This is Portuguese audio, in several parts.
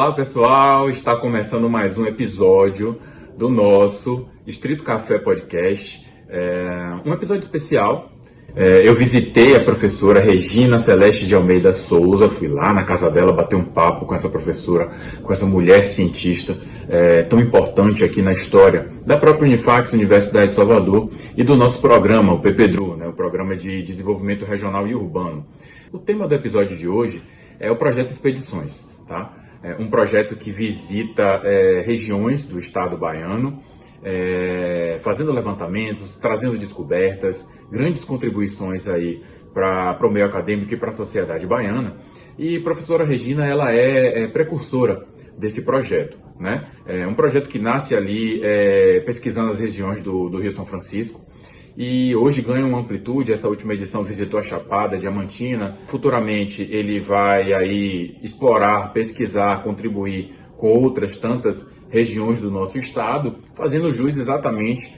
Fala pessoal, está começando mais um episódio do nosso Distrito Café Podcast, um episódio especial. Eu visitei a professora Regina Celeste de Almeida Souza, fui lá na casa dela bater um papo com essa professora, com essa mulher cientista tão importante aqui na história da própria Unifax, Universidade de Salvador, e do nosso programa, o PPDRU, o Programa de Desenvolvimento Regional e Urbano. O tema do episódio de hoje é o projeto Expedições, tá? Um projeto que visita regiões do estado baiano, fazendo levantamentos, trazendo descobertas, grandes contribuições aí para o meio acadêmico e para a sociedade baiana. E a professora Regina, ela é precursora desse projeto, né? É um projeto que nasce ali pesquisando as regiões do Rio São Francisco, e hoje ganha uma amplitude. Essa última edição visitou a Chapada Diamantina. Futuramente ele vai aí explorar, pesquisar, contribuir com outras tantas regiões do nosso estado, fazendo jus exatamente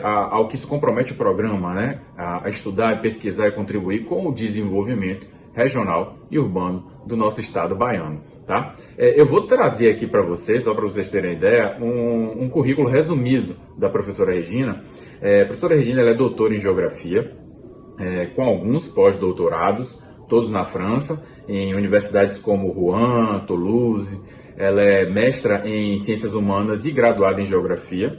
ao que se compromete o programa, né? A estudar, pesquisar e contribuir com o desenvolvimento regional e urbano do nosso estado baiano. Tá? Eu vou trazer aqui para vocês, só para vocês terem ideia, um currículo resumido da professora Regina. A professora Regina, ela é doutora em Geografia, com alguns pós-doutorados, todos na França, em universidades como Rouen, Toulouse. Ela é mestra em Ciências Humanas e graduada em Geografia,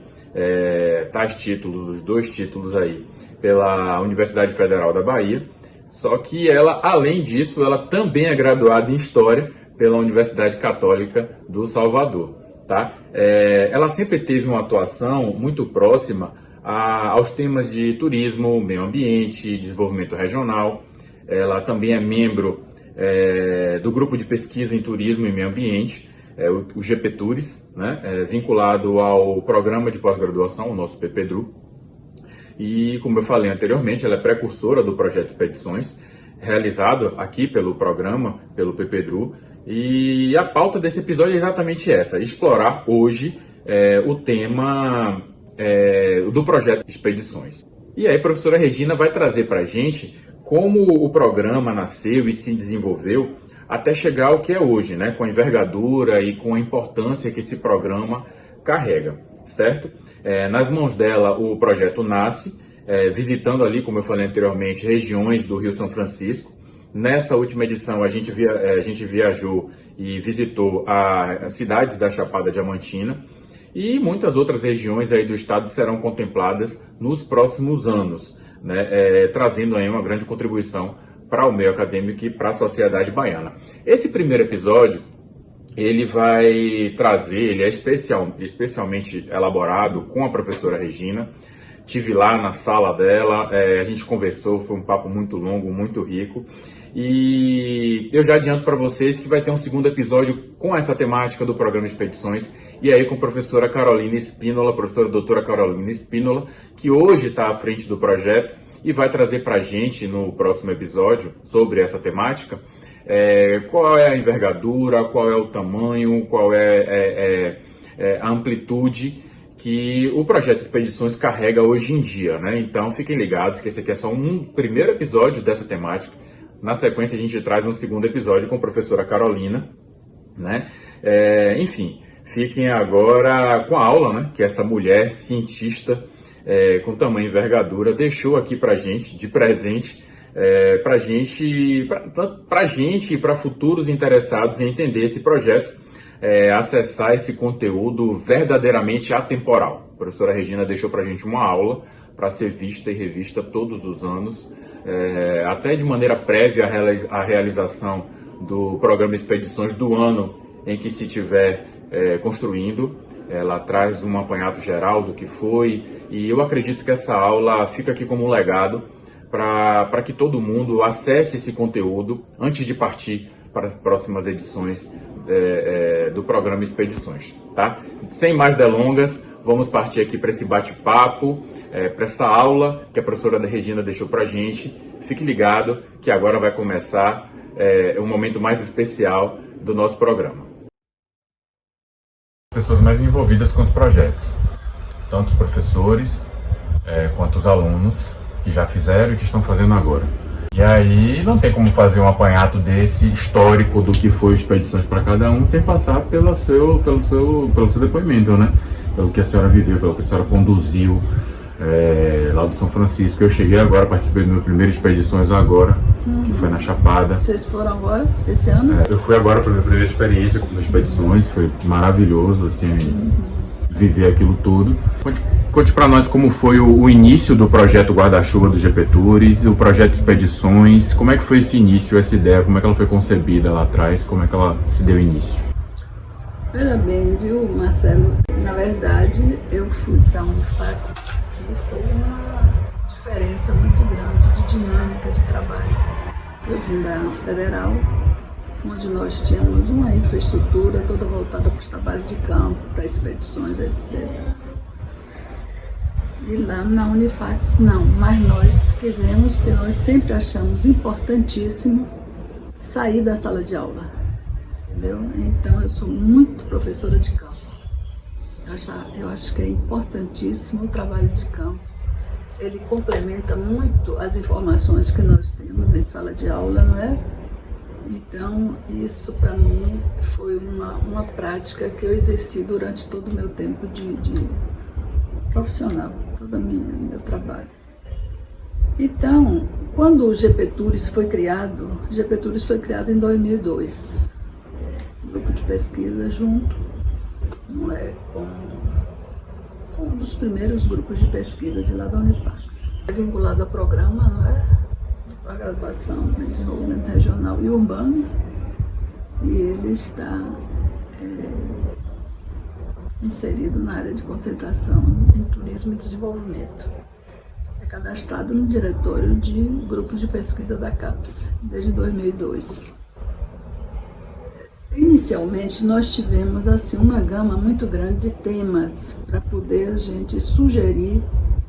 tais títulos, os dois títulos aí, pela Universidade Federal da Bahia. Só que ela, além disso, ela também é graduada em História pela Universidade Católica do Salvador, tá? Ela sempre teve uma atuação muito próxima aos temas de turismo, meio ambiente, desenvolvimento regional. Ela também é membro do grupo de pesquisa em turismo e meio ambiente, o GPTURES, né? Vinculado ao programa de pós-graduação, o nosso PPDRU. E, como eu falei anteriormente, ela é precursora do projeto Expedições, realizado aqui pelo programa, pelo PPDRU. E a pauta desse episódio é exatamente essa: explorar hoje o tema do projeto Expedições. E aí a professora Regina vai trazer para a gente como o programa nasceu e se desenvolveu até chegar ao que é hoje, né? Com a envergadura e com a importância que esse programa carrega, certo? Nas mãos dela o projeto nasce, visitando ali, como eu falei anteriormente, regiões do Rio São Francisco. Nessa última edição a gente viajou e visitou as cidades da Chapada Diamantina, e muitas outras regiões aí do estado serão contempladas nos próximos anos, né? Trazendo aí uma grande contribuição para o meio acadêmico e para a sociedade baiana. Esse primeiro episódio, ele vai trazer, ele é especialmente elaborado com a professora Regina. Tive lá na sala dela, a gente conversou, foi um papo muito longo, muito rico. E eu já adianto para vocês que vai ter um segundo episódio com essa temática do programa Expedições, e aí com a professora Carolina Espínola, professora doutora Carolina Espínola, que hoje está à frente do projeto e vai trazer para a gente no próximo episódio sobre essa temática qual é a envergadura, qual é o tamanho, qual é a amplitude que o projeto Expedições carrega hoje em dia, né? Então fiquem ligados que esse aqui é só um primeiro episódio dessa temática. Na sequência a gente traz um segundo episódio com a professora Carolina, né? Enfim, fiquem agora com a aula, né? Que essa mulher cientista com tamanho e envergadura deixou aqui pra gente, de presente, pra gente e para futuros interessados em entender esse projeto, acessar esse conteúdo verdadeiramente atemporal. A professora Regina deixou pra gente uma aula para ser vista e revista todos os anos, até de maneira prévia à realização do programa Expedições do ano em que se estiver construindo. Ela traz um apanhado geral do que foi, e eu acredito que essa aula fica aqui como um legado para que todo mundo acesse esse conteúdo antes de partir para as próximas edições do programa Expedições, tá? Sem mais delongas, vamos partir aqui para esse bate-papo, para essa aula que a professora Regina deixou para a gente. Fique ligado que agora vai começar um momento mais especial do nosso programa. Pessoas mais envolvidas com os projetos, tanto os professores quanto os alunos que já fizeram e que estão fazendo agora. E aí não tem como fazer um apanhado desse histórico do que foi expedições para cada um sem passar pelo seu depoimento, né? Pelo que a senhora viveu, pelo que a senhora conduziu lá do São Francisco. Eu cheguei agora, participei das minhas primeiras expedições agora, que foi na Chapada. Vocês foram agora, esse ano? Eu fui agora para a minha primeira experiência com expedições, foi maravilhoso, assim, viver aquilo tudo. Conte para nós como foi o início do projeto Guarda-Chuva do GP Tours, o projeto Expedições, como é que foi esse início, essa ideia, como é que ela foi concebida lá atrás, como é que ela se deu início? Era bem, viu, Marcelo? Na verdade, eu fui para a Unifax e foi uma diferença muito grande de dinâmica de trabalho. Eu vim da Federal, onde nós tínhamos uma infraestrutura toda voltada para os trabalhos de campo, para expedições, etc. E lá na Unifax não, mas nós quisemos, porque nós sempre achamos importantíssimo sair da sala de aula, entendeu? Então eu sou muito professora de campo. Eu acho que é importantíssimo o trabalho de campo. Ele complementa muito as informações que nós temos em sala de aula, não é? Então, isso para mim foi uma prática que eu exerci durante todo o meu tempo de profissional, todo o meu trabalho. Então, quando o GP Tours foi criado, o GP Tours foi criado em 2002, grupo de pesquisa junto, não é, foi um dos primeiros grupos de pesquisa de lá da Unifax. É vinculado ao programa, não é? A graduação em desenvolvimento regional e urbano, e ele está inserido na área de concentração em turismo e desenvolvimento. É cadastrado no diretório de grupos de pesquisa da CAPES desde 2002. Inicialmente nós tivemos assim uma gama muito grande de temas para poder a gente sugerir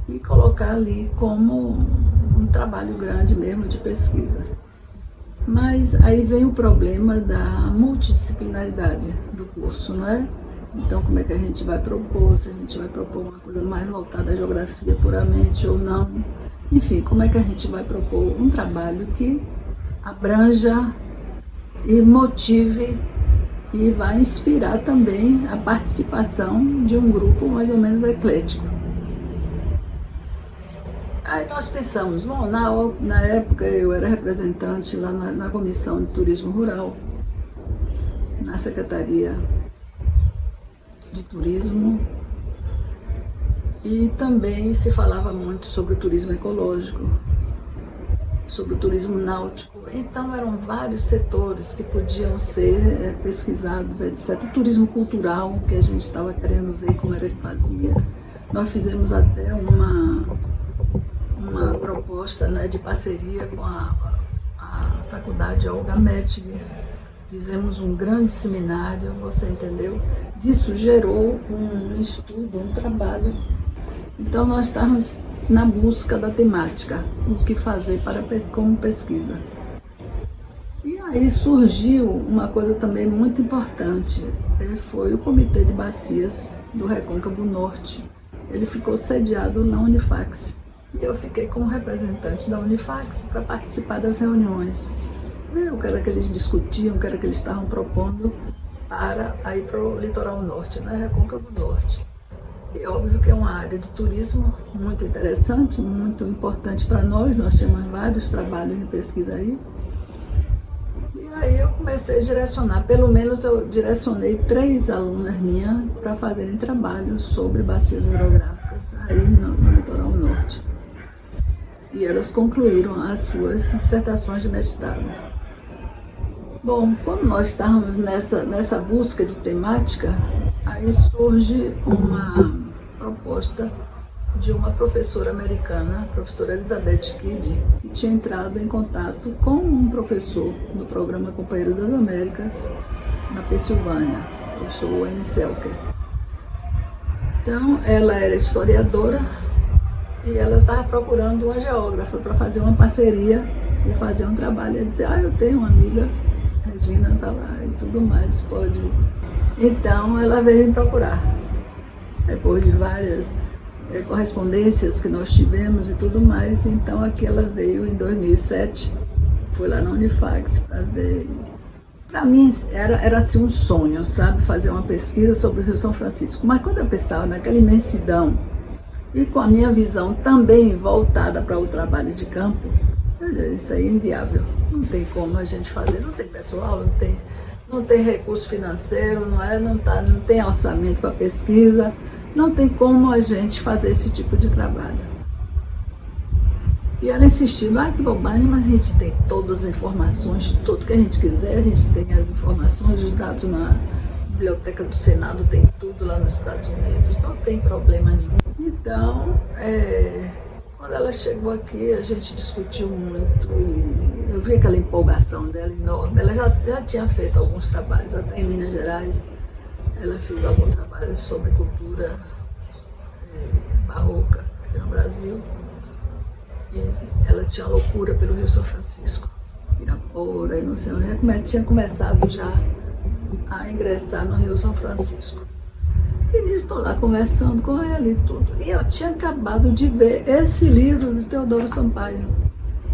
e colocar ali como um trabalho grande mesmo de pesquisa. Mas aí vem o problema da multidisciplinaridade do curso, não é? Então, como é que a gente vai propor? Se a gente vai propor uma coisa mais voltada à geografia puramente ou não? Enfim, como é que a gente vai propor um trabalho que abranja e motive e vai inspirar também a participação de um grupo mais ou menos eclético. Aí nós pensamos, bom, na época eu era representante lá na Comissão de Turismo Rural, na Secretaria de Turismo, e também se falava muito sobre o turismo ecológico, sobre o turismo náutico. Então eram vários setores que podiam ser pesquisados, etc. O turismo cultural, que a gente estava querendo ver como era que fazia. Nós fizemos até uma proposta, né, de parceria com a Faculdade Olga Metzger. Fizemos um grande seminário, você entendeu? Disso gerou um estudo, um trabalho. Então nós estávamos na busca da temática, o que fazer como pesquisa. E aí surgiu uma coisa também muito importante, foi o Comitê de Bacias do Recôncavo Norte. Ele ficou sediado na Unifax. E eu fiquei como representante da Unifax para participar das reuniões. O que era que eles discutiam, o que era que eles estavam propondo para ir para o litoral norte, né? Recôncavo Norte. E óbvio que é uma área de turismo muito interessante, muito importante para nós. Nós temos vários trabalhos de pesquisa aí. E aí eu comecei a direcionar, pelo menos eu direcionei 3 alunas minhas para fazerem trabalhos sobre bacias hidrográficas aí no litoral norte. E elas concluíram as suas dissertações de mestrado. Bom, quando nós estávamos nessa busca de temática, aí surge uma proposta de uma professora americana, a professora Elizabeth Kidd, que tinha entrado em contato com um professor do programa Companheiro das Américas, na Pensilvânia, o professor Wayne Selker. Então, ela era historiadora e ela estava procurando uma geógrafa para fazer uma parceria e fazer um trabalho. Ela disse, eu tenho uma amiga, Regina está lá e tudo mais, pode... Então, ela veio me procurar. Depois de várias correspondências que nós tivemos e tudo mais. Então aqui ela veio em 2007, foi lá na Unifax para ver. Para mim era assim um sonho, sabe, fazer uma pesquisa sobre o Rio São Francisco. Mas quando eu pensava naquela imensidão e com a minha visão também voltada para o trabalho de campo, isso aí é inviável. Não tem como a gente fazer, não tem pessoal, não tem recurso financeiro, não tem orçamento para pesquisa, não tem como a gente fazer esse tipo de trabalho. E ela insistindo, que bobagem, mas a gente tem todas as informações, tudo que a gente quiser, a gente tem as informações, os dados na Biblioteca do Senado, tem tudo lá nos Estados Unidos, não tem problema nenhum. Então, quando ela chegou aqui, a gente discutiu muito e eu vi aquela empolgação dela enorme. Ela já tinha feito alguns trabalhos, até em Minas Gerais, ela fez algum trabalho sobre cultura barroca aqui no Brasil. E ela tinha loucura pelo Rio São Francisco, Pirapora e não sei onde. Tinha começado já a ingressar no Rio São Francisco. E nisso estou lá conversando com ela e tudo. E eu tinha acabado de ver esse livro de Teodoro Sampaio.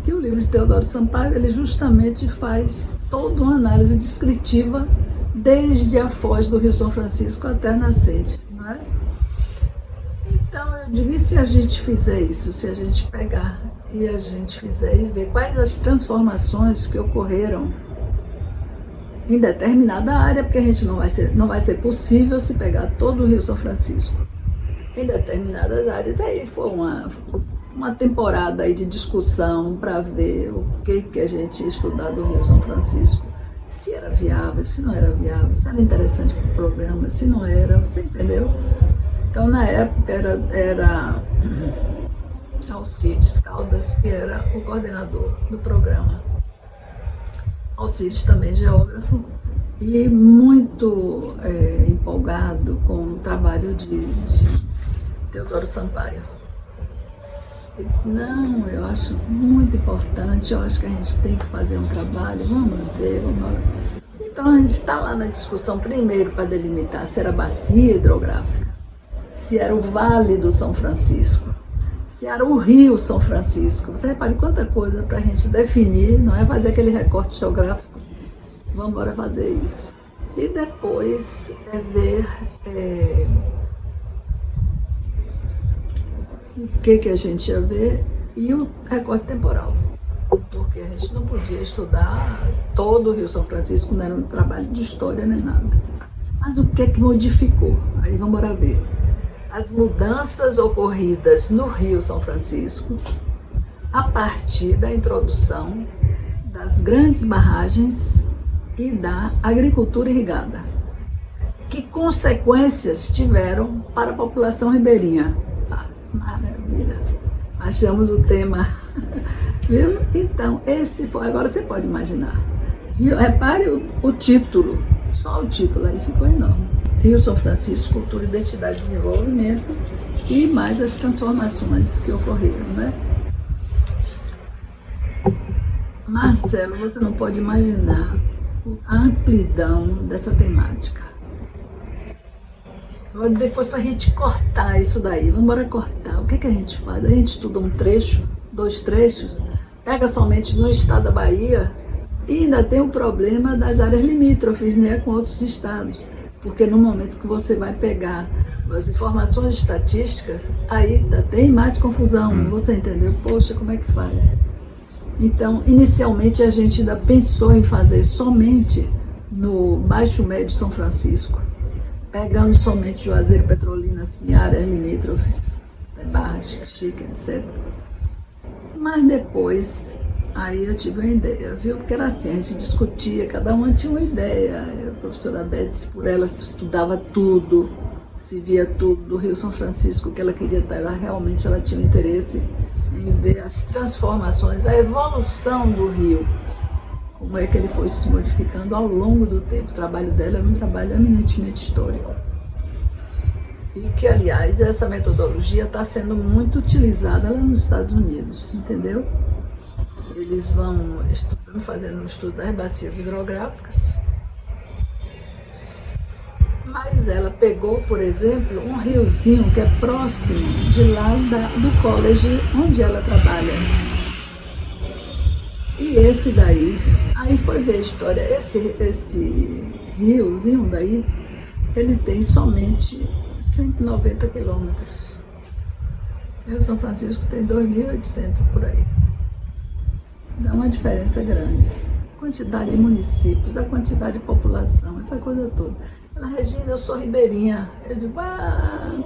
Que o livro de Teodoro Sampaio, ele justamente faz toda uma análise descritiva desde a foz do Rio São Francisco até a nascente, não é? Então eu digo, e se a gente fizer isso, se a gente pegar e a gente fizer e ver quais as transformações que ocorreram em determinada área, porque a gente não vai ser possível se pegar todo o Rio São Francisco em determinadas áreas. Aí foi uma temporada aí de discussão para ver o que a gente ia estudar do Rio São Francisco, se era viável, se não era viável, se era interessante para o programa, se não era, você entendeu? Então na época era Alcides Caldas, que era o coordenador do programa. Alcides também geógrafo e muito empolgado com o trabalho de Teodoro Sampaio. Ele disse, não, eu acho muito importante, eu acho que a gente tem que fazer um trabalho, vamos ver. Então a gente está lá na discussão primeiro para delimitar se era bacia hidrográfica, se era o Vale do São Francisco, se era o Rio São Francisco. Você repare quanta coisa para a gente definir, não é fazer aquele recorte geográfico. Vamos embora fazer isso. E depois ver o que a gente ia ver e o recorte temporal. Porque a gente não podia estudar todo o Rio São Francisco, não era um trabalho de história nem nada. Mas o que modificou? Aí vamos embora ver. As mudanças ocorridas no Rio São Francisco a partir da introdução das grandes barragens e da agricultura irrigada. Que consequências tiveram para a população ribeirinha? Maravilha! Achamos o tema, viu? Então, esse foi, agora você pode imaginar. Repare o título, só o título aí ficou enorme. Rio São Francisco, Cultura, Identidade e Desenvolvimento, e mais as transformações que ocorreram, né? Marcelo, você não pode imaginar a amplidão dessa temática. Depois, para a gente cortar isso daí, vamos embora cortar. O que a gente faz? A gente estuda um trecho, 2 trechos, pega somente no estado da Bahia e ainda tem o problema das áreas limítrofes, né, com outros estados. Porque no momento que você vai pegar as informações estatísticas, aí ainda tem mais confusão, você entendeu? Poxa, como é que faz? Então, inicialmente a gente ainda pensou em fazer somente no Baixo Médio São Francisco, pegando somente Juazeiro, Petrolina, assim, áreas limítrofes, Barra, Xique-Xique, etc. Mas depois, aí eu tive uma ideia, viu? Porque era assim, a gente discutia, cada uma tinha uma ideia. A professora Betts, por ela, se estudava tudo, se via tudo do Rio São Francisco, que ela queria estar, realmente ela tinha um interesse em ver as transformações, a evolução do rio, como é que ele foi se modificando ao longo do tempo. O trabalho dela era um trabalho eminentemente histórico. E que, aliás, essa metodologia está sendo muito utilizada lá nos Estados Unidos, entendeu? Eles vão fazendo um estudo das bacias hidrográficas, Mas ela pegou, por exemplo, um riozinho que é próximo de lá do college onde ela trabalha. E esse daí, aí foi ver a história, esse riozinho daí, ele tem somente 190 quilômetros. E o São Francisco tem 2.800 por aí. Dá uma diferença grande. A quantidade de municípios, a quantidade de população, essa coisa toda. Ela, Regina, eu sou ribeirinha. Eu digo,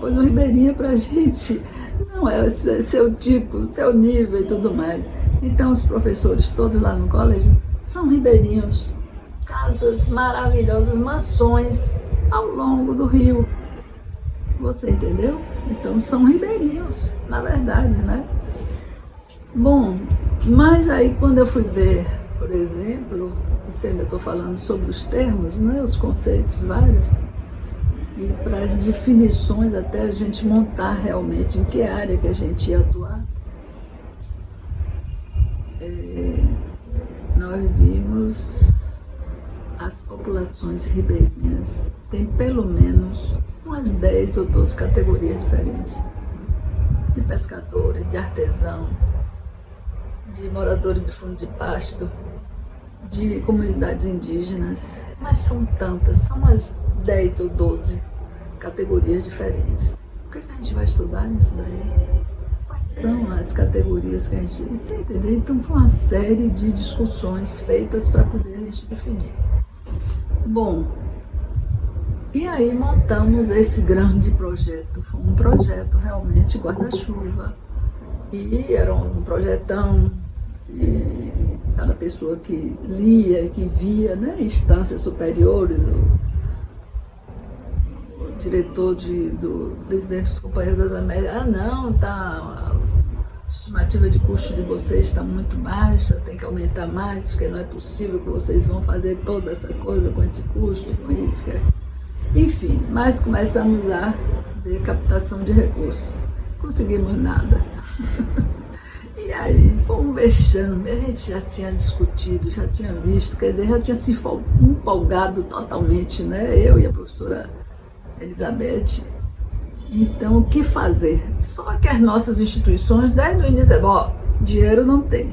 pois uma ribeirinha pra gente não é seu tipo, seu nível e tudo mais. Então os professores todos lá no colégio são ribeirinhos. Casas maravilhosas, mansões ao longo do rio. Você entendeu? Então são ribeirinhos, na verdade, né? Bom, mas aí quando eu fui ver, por exemplo, se ainda estou falando sobre os termos, né, os conceitos vários, e para as definições até a gente montar realmente em que área que a gente ia atuar, nós vimos as populações ribeirinhas tem pelo menos umas 10 ou 12 categorias diferentes, de pescadores, de artesão, de moradores de fundo de pasto, de comunidades indígenas, mas são tantas, são umas 10 ou 12 categorias diferentes. O que a gente vai estudar nisso daí? Quais são as categorias que a gente... Você entendeu? Então foi uma série de discussões feitas para poder a gente definir. Bom, e aí montamos esse grande projeto. Foi um projeto realmente guarda-chuva. E era um projetão, e cada pessoa que lia, que via, né, instâncias superiores, o diretor do presidente dos Companheiros das Américas, não, a estimativa de custo de vocês está muito baixa, tem que aumentar mais, porque não é possível que vocês vão fazer toda essa coisa com esse custo, com isso. Enfim, mas começamos a ver captação de recursos. Conseguimos nada. E aí, foi um vexame. A gente já tinha discutido, já tinha visto, quer dizer, já tinha se empolgado totalmente, né? Eu e a professora Elizabeth. Então, o que fazer? Só que as nossas instituições, desde o início, dinheiro não tem.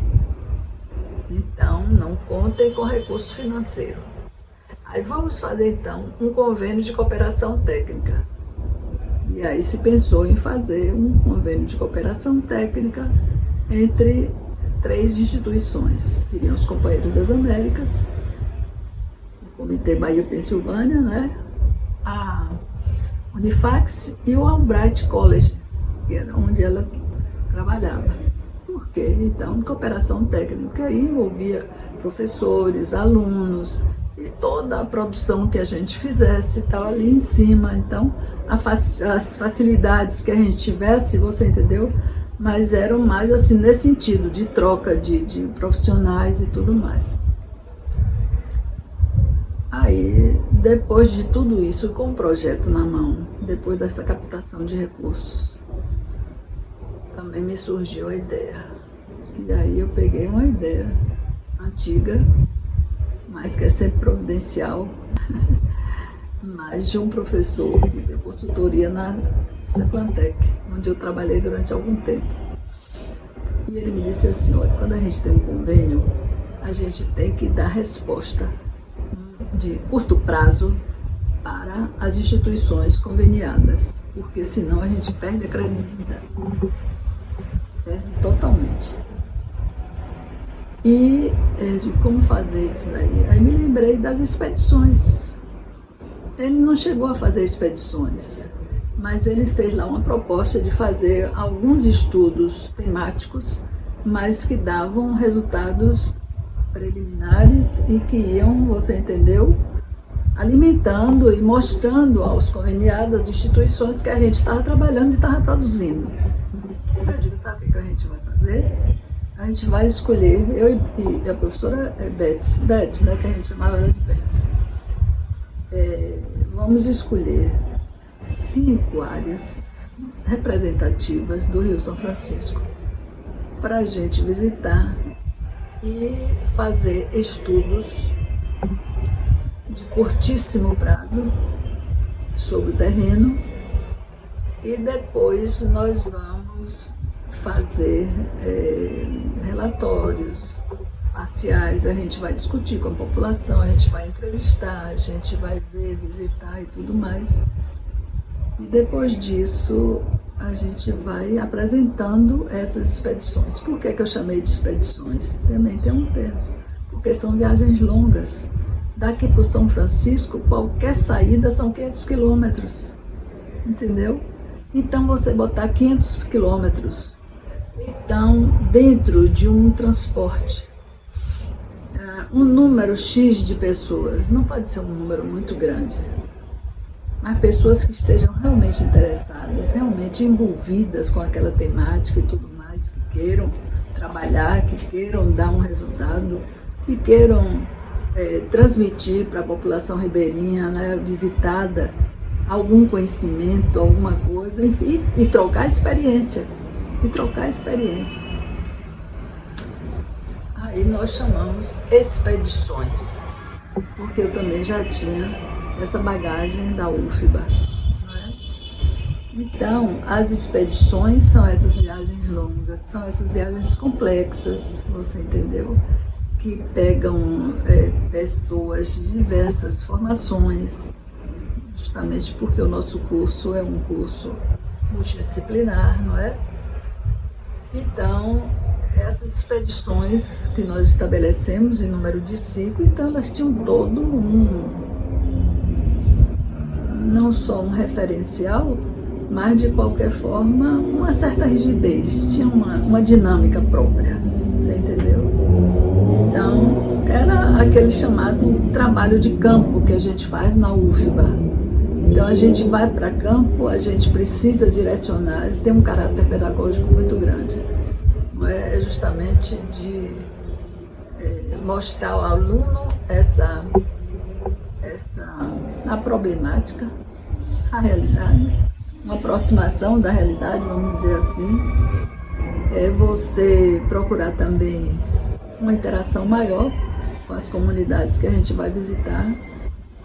Então, não contem com recurso financeiro. Aí vamos fazer, então, um convênio de cooperação técnica. E aí se pensou em fazer um convênio de cooperação técnica entre 3 instituições. Seriam os Companheiros das Américas, o Comitê Bahia-Pensilvânia, né? A Unifax e o Albright College, que era onde ela trabalhava. Por quê? Então, cooperação técnica aí envolvia professores, alunos, e toda a produção que a gente fizesse estava ali em cima. Então, as facilidades que a gente tivesse, você entendeu? Mas eram mais assim, nesse sentido, de troca de profissionais e tudo mais. Aí, depois de tudo isso, com o projeto na mão, depois dessa captação de recursos, também me surgiu a ideia. E aí eu peguei uma ideia antiga, mas que é sempre providencial, mas de um professor que deu consultoria na Seplantec, onde eu trabalhei durante algum tempo. E ele me disse assim, olha, quando a gente tem um convênio, a gente tem que dar resposta de curto prazo para as instituições conveniadas, porque senão a gente perde a credibilidade, perde totalmente. E de como fazer isso daí. Aí me lembrei das expedições. Ele não chegou a fazer expedições, mas ele fez lá uma proposta de fazer alguns estudos temáticos, mas que davam resultados preliminares e que iam, você entendeu, alimentando e mostrando aos conveniados, às instituições que a gente estava trabalhando e estava produzindo. Eu digo, sabe o que a gente vai fazer? A gente vai escolher, eu e a professora Beth, né, que a gente chamava ela de Beth, vamos escolher 5 áreas representativas do Rio São Francisco para a gente visitar e fazer estudos de curtíssimo prazo sobre o terreno e depois nós vamos fazer relatórios parciais, a gente vai discutir com a população, a gente vai entrevistar, a gente vai ver, visitar e tudo mais. E depois disso a gente vai apresentando essas expedições. Por que eu chamei de expedições? Também tem um termo, porque são viagens longas. Daqui para o São Francisco, qualquer saída são 500 quilômetros, entendeu? Então você botar 500 quilômetros, então dentro de um transporte, um número X de pessoas, não pode ser um número muito grande, mas pessoas que estejam realmente interessadas, realmente envolvidas com aquela temática e tudo mais, que queiram trabalhar, que queiram dar um resultado, que queiram transmitir para a população ribeirinha, né, visitada, algum conhecimento, alguma coisa, enfim, e trocar experiência. Aí nós chamamos expedições, porque eu também já tinha essa bagagem da UFBA. Né? Então, as expedições são essas viagens longas, são essas viagens complexas, você entendeu? Que pegam pessoas de diversas formações, justamente porque o nosso curso é um curso multidisciplinar, não é? Então, essas expedições que nós estabelecemos em número de 5, então elas tinham todo não só um referencial, mas de qualquer forma uma certa rigidez, tinha uma dinâmica própria, você entendeu? Então, era aquele chamado trabalho de campo que a gente faz na UFBA. Então, a gente vai para campo, a gente precisa direcionar, ele tem um caráter pedagógico muito grande. Não é justamente de mostrar ao aluno a problemática, a realidade, uma aproximação da realidade, vamos dizer assim. É você procurar também uma interação maior com as comunidades que a gente vai visitar,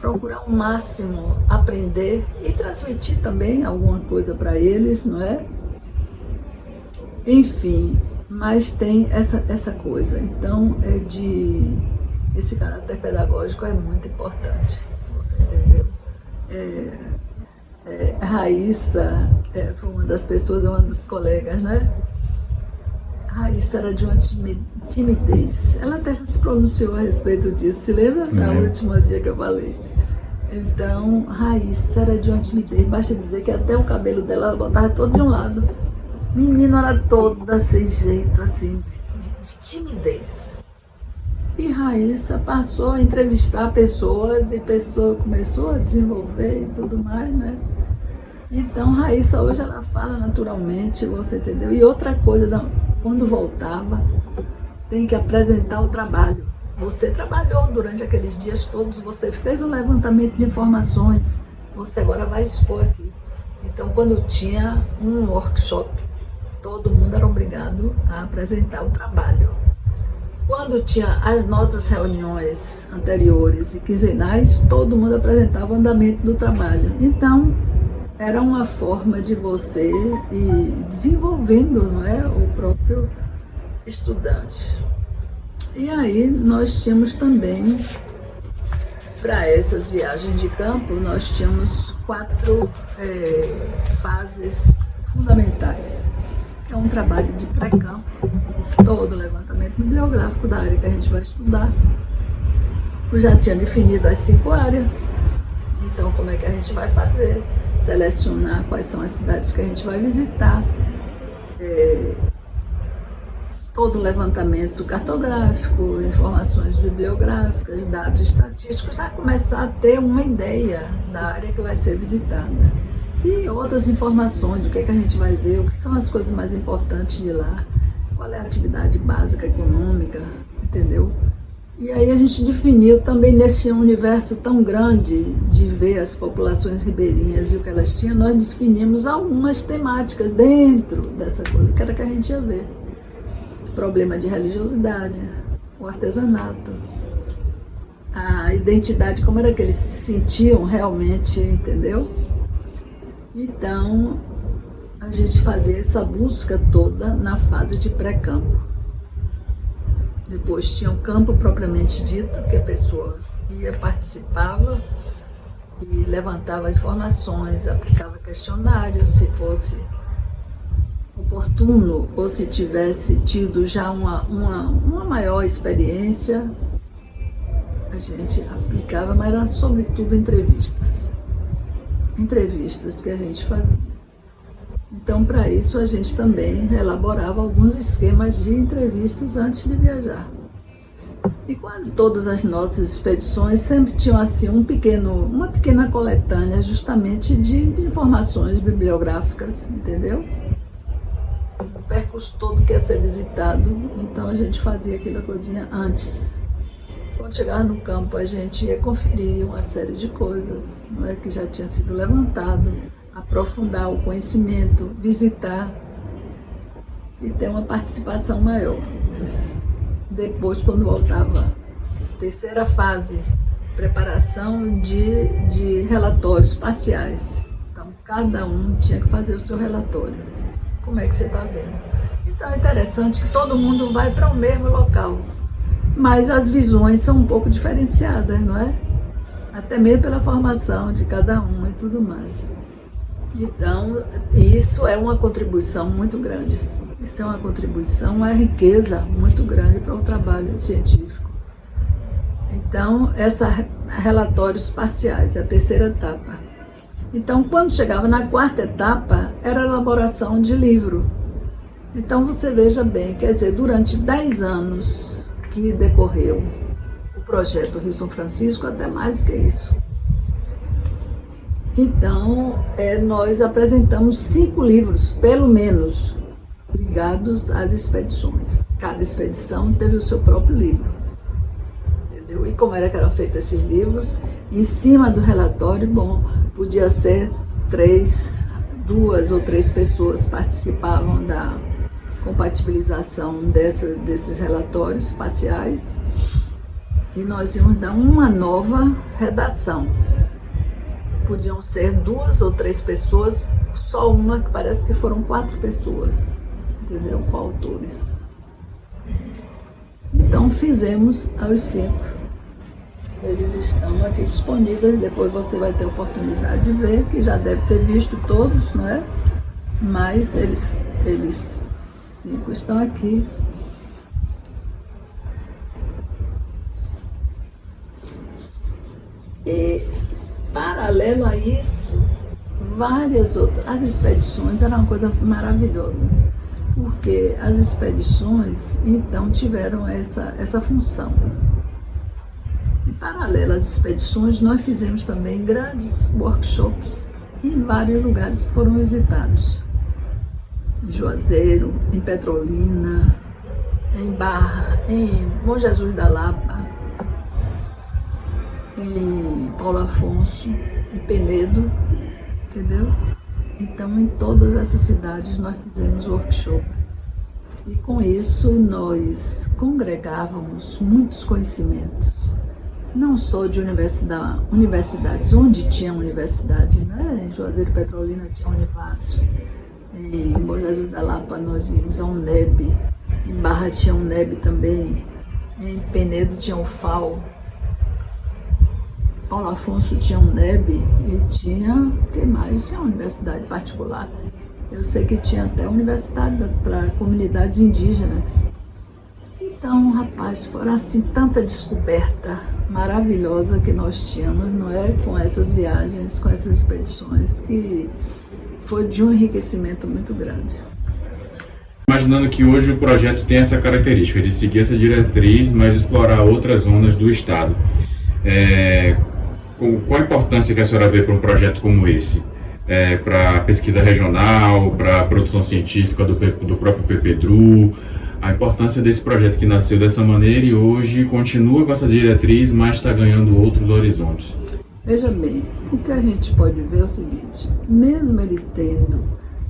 procurar ao máximo aprender e transmitir também alguma coisa para eles, não é? Enfim, mas tem essa coisa. Então, esse caráter pedagógico é muito importante, você entendeu? Raíssa foi uma das pessoas, uma das colegas, né? Raíssa era de uma timidez. Ela até se pronunciou a respeito disso, se lembra? No último dia que eu falei. Então, Raíssa era de uma timidez, basta dizer que até o cabelo dela ela botava todo de um lado. Menino era toda sem jeito, assim, de timidez. E Raíssa passou a entrevistar pessoas e pessoa começou a desenvolver e tudo mais, né? Então, Raíssa hoje ela fala naturalmente, você entendeu? E outra coisa, quando voltava, tem que apresentar o trabalho. Você trabalhou durante aqueles dias todos, você fez um levantamento de informações, você agora vai expor aqui. Então, quando tinha um workshop, todo mundo era obrigado a apresentar o trabalho. Quando tinha as nossas reuniões anteriores e quinzenais, todo mundo apresentava o andamento do trabalho. Então, era uma forma de você ir desenvolvendo, não é, o próprio estudante. E aí nós tínhamos também, para essas viagens de campo, nós tínhamos 4 fases fundamentais. É um trabalho de pré-campo, todo o levantamento bibliográfico da área que a gente vai estudar. Eu já tinha definido as 5 áreas, então como é que a gente vai fazer? Selecionar quais são as cidades que a gente vai visitar, todo o levantamento cartográfico, informações bibliográficas, dados estatísticos, já começar a ter uma ideia da área que vai ser visitada. E outras informações do que a gente vai ver, o que são as coisas mais importantes de lá, qual é a atividade básica econômica, entendeu? E aí a gente definiu também nesse universo tão grande de ver as populações ribeirinhas e o que elas tinham, nós definimos algumas temáticas dentro dessa coisa, que era que a gente ia ver. Problema de religiosidade, o artesanato, a identidade, como era que eles se sentiam realmente, entendeu? Então, a gente fazia essa busca toda na fase de pré-campo. Depois tinha o campo propriamente dito, que a pessoa ia, participava e levantava informações, aplicava questionários, se fosse oportuno ou se tivesse tido já uma maior experiência, a gente aplicava, mas era sobretudo entrevistas que a gente fazia. Então, para isso, a gente também elaborava alguns esquemas de entrevistas antes de viajar. E quase todas as nossas expedições sempre tinham assim uma pequena coletânea justamente de informações bibliográficas, entendeu? O percurso todo que ia ser visitado, então a gente fazia aquela coisinha antes. Quando chegava no campo, a gente ia conferir uma série de coisas, não é, que já tinha sido levantado, aprofundar o conhecimento, visitar e ter uma participação maior. Depois, quando voltava, terceira fase, preparação de relatórios parciais. Então, cada um tinha que fazer o seu relatório. Como é que você está vendo? Então, é interessante que todo mundo vai para o mesmo local, mas as visões são um pouco diferenciadas, não é? Até mesmo pela formação de cada um e tudo mais. Então, isso é uma contribuição muito grande. Isso é uma contribuição, uma riqueza muito grande para o trabalho científico. Então, relatórios parciais, é a terceira etapa. Então, quando chegava na quarta etapa, era a elaboração de livro. Então, você veja bem, quer dizer, durante 10 anos que decorreu o projeto Rio São Francisco, até mais que isso. Então, nós apresentamos 5 livros, pelo menos, ligados às expedições. Cada expedição teve o seu próprio livro. Entendeu? E como era que eram feitos esses livros? Em cima do relatório, podia ser 2 ou 3 pessoas participavam da compatibilização desses relatórios parciais e nós íamos dar uma nova redação. Podiam ser 2 ou 3 pessoas, só uma que parece que foram 4 pessoas, entendeu? Coautores. Então fizemos aos 5. Eles estão aqui disponíveis, depois você vai ter oportunidade de ver, que já deve ter visto todos, não é? Mas eles 5 estão aqui. E, paralelo a isso, várias outras. As expedições eram uma coisa maravilhosa, porque as expedições, então, tiveram essa função. Em paralelo às expedições, nós fizemos também grandes workshops em vários lugares que foram visitados. Em Juazeiro, em Petrolina, em Barra, em Bom Jesus da Lapa, em Paulo Afonso, em Penedo, entendeu? Então, em todas essas cidades nós fizemos workshop. E com isso nós congregávamos muitos conhecimentos, não só de universidades, onde tinha universidade, né? Em Juazeiro e Petrolina tinha a Univasf, em Bom Jesus da Lapa nós vimos a UNEB, em Barra tinha a UNEB também, em Penedo tinha o FAO, Paulo Afonso tinha um NEB e tinha, o que mais? Tinha uma universidade particular. Eu sei que tinha até universidade para comunidades indígenas. Então, rapaz, foram assim tanta descoberta maravilhosa que nós tínhamos, não é? Com essas viagens, com essas expedições, que foi de um enriquecimento muito grande. Imaginando que hoje o projeto tem essa característica de seguir essa diretriz, mas explorar outras zonas do estado. Qual a importância que a senhora vê para um projeto como esse? Para a pesquisa regional, para a produção científica do próprio PPDRU, a importância desse projeto que nasceu dessa maneira e hoje continua com essa diretriz, mas está ganhando outros horizontes. Veja bem, o que a gente pode ver é o seguinte, mesmo ele tendo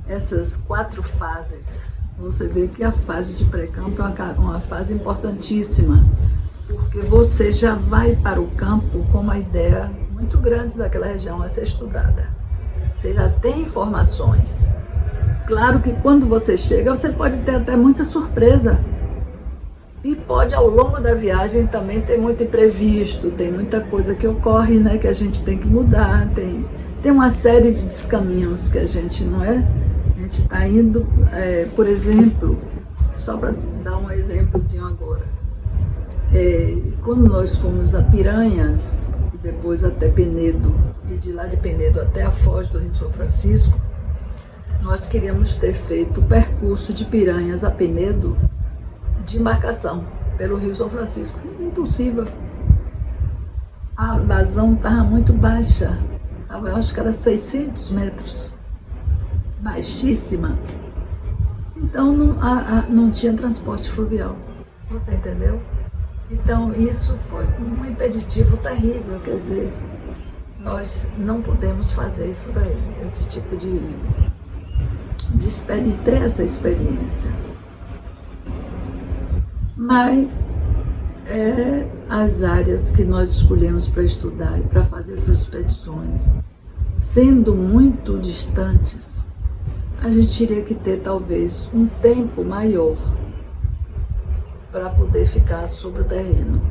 essas 4 fases, você vê que a fase de pré-campo é uma fase importantíssima, Porque você já vai para o campo com uma ideia muito grande daquela região a ser estudada. Você já tem informações. Claro que quando você chega, você pode ter até muita surpresa. E pode, ao longo da viagem, também ter muito imprevisto, tem muita coisa que ocorre, né, que a gente tem que mudar, tem uma série de descaminhos que a gente não é. A gente está indo, por exemplo, só para dar um exemplozinho agora, quando nós fomos a Piranhas, e depois até Penedo, e de lá de Penedo até a Foz do Rio São Francisco, nós queríamos ter feito o percurso de Piranhas a Penedo de embarcação pelo Rio São Francisco. Impossível. A vazão estava muito baixa, eu acho que era 600 metros, baixíssima. Então não tinha transporte fluvial, você entendeu? Então isso foi um impeditivo terrível, quer dizer, nós não podemos fazer isso daí, esse tipo de ter essa experiência. Mas as áreas que nós escolhemos para estudar e para fazer essas expedições, sendo muito distantes, a gente teria que ter talvez um tempo maior para poder ficar sobre o terreno.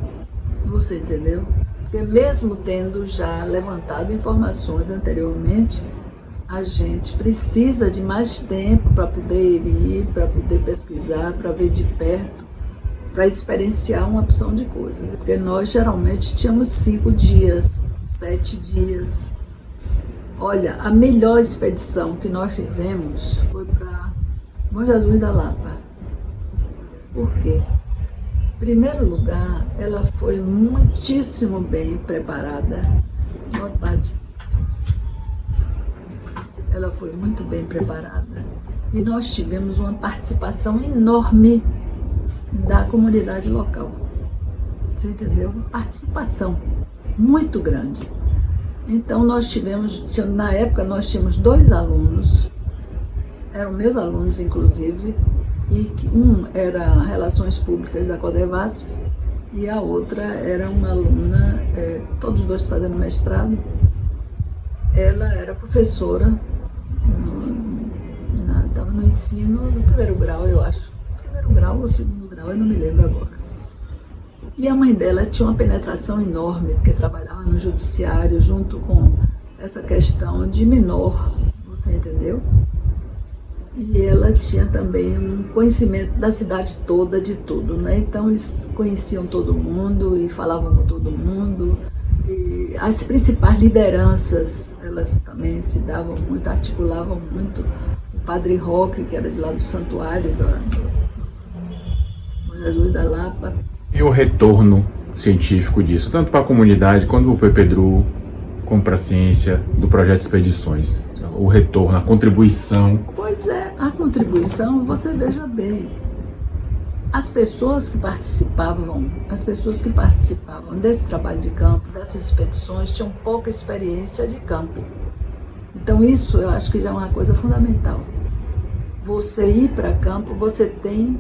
Você entendeu? Porque mesmo tendo já levantado informações anteriormente, a gente precisa de mais tempo para poder ir, para poder pesquisar, para ver de perto, para experienciar uma opção de coisas. Porque nós geralmente tínhamos 5 dias, 7 dias. Olha, a melhor expedição que nós fizemos foi para Bom Jesus da Lapa. Por quê? Em primeiro lugar, ela foi muitíssimo bem preparada. Ela foi muito bem preparada. E nós tivemos uma participação enorme da comunidade local. Você entendeu? Participação muito grande. Então na época nós tínhamos 2 alunos, eram meus alunos inclusive, e um era Relações Públicas da Codevasf e a outra era uma aluna, todos 2 fazendo mestrado. Ela era professora, estava no ensino do 1º grau, eu acho. 1º grau ou 2º grau, eu não me lembro agora. E a mãe dela tinha uma penetração enorme, porque trabalhava no judiciário junto com essa questão de menor, você entendeu? E ela tinha também um conhecimento da cidade toda, de tudo, né? Então eles conheciam todo mundo e falavam com todo mundo. E as principais lideranças, elas também se davam muito, articulavam muito. O Padre Roque, que era de lá do santuário, do Jesus da Lapa. E o retorno científico disso, tanto para a comunidade quanto para o PPDRU, como para a ciência, do projeto Expedições? O retorno, a contribuição. Pois é, a contribuição, você veja bem, as pessoas que participavam desse trabalho de campo, dessas expedições, tinham pouca experiência de campo. Então isso eu acho que já é uma coisa fundamental. Você ir para campo, você tem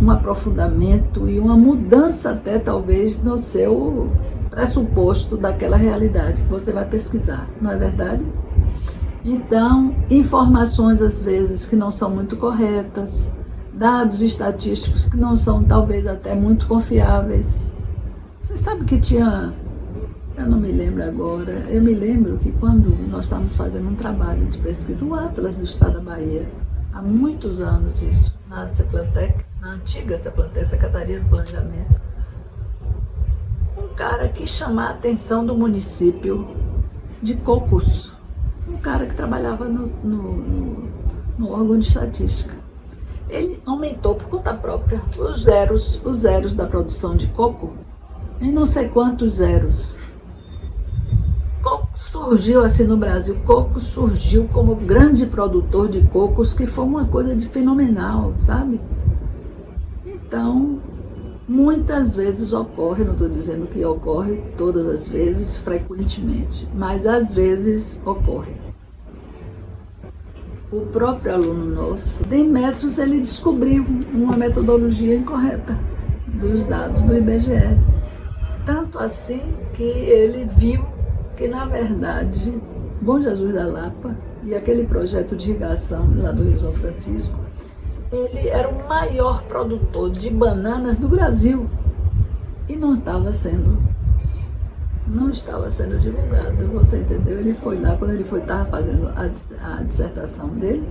um aprofundamento e uma mudança até talvez no seu pressuposto daquela realidade que você vai pesquisar, não é verdade? Então, informações às vezes que não são muito corretas, dados estatísticos que não são talvez até muito confiáveis. Você sabe que tinha, eu não me lembro agora, eu me lembro que quando nós estávamos fazendo um trabalho de pesquisa, o Atlas do Estado da Bahia, há muitos anos isso, na Ceplantec, na antiga Ceplantec, Secretaria do Planejamento, um cara que chamava a atenção do município de Cocos, um cara que trabalhava no órgão de estatística. Ele aumentou por conta própria os zeros da produção de coco em não sei quantos zeros. Coco surgiu assim no Brasil, coco surgiu como grande produtor de cocos, que foi uma coisa de fenomenal, sabe? Então, muitas vezes ocorre, não estou dizendo que ocorre todas as vezes, frequentemente, mas às vezes ocorre. O próprio aluno nosso, Demetrios, ele descobriu uma metodologia incorreta dos dados do IBGE. Tanto assim que ele viu que, na verdade, Bom Jesus da Lapa e aquele projeto de irrigação lá do Rio São Francisco, ele era o maior produtor de bananas do Brasil e não estava sendo divulgado, você entendeu? Ele foi lá, quando ele estava fazendo a dissertação dele,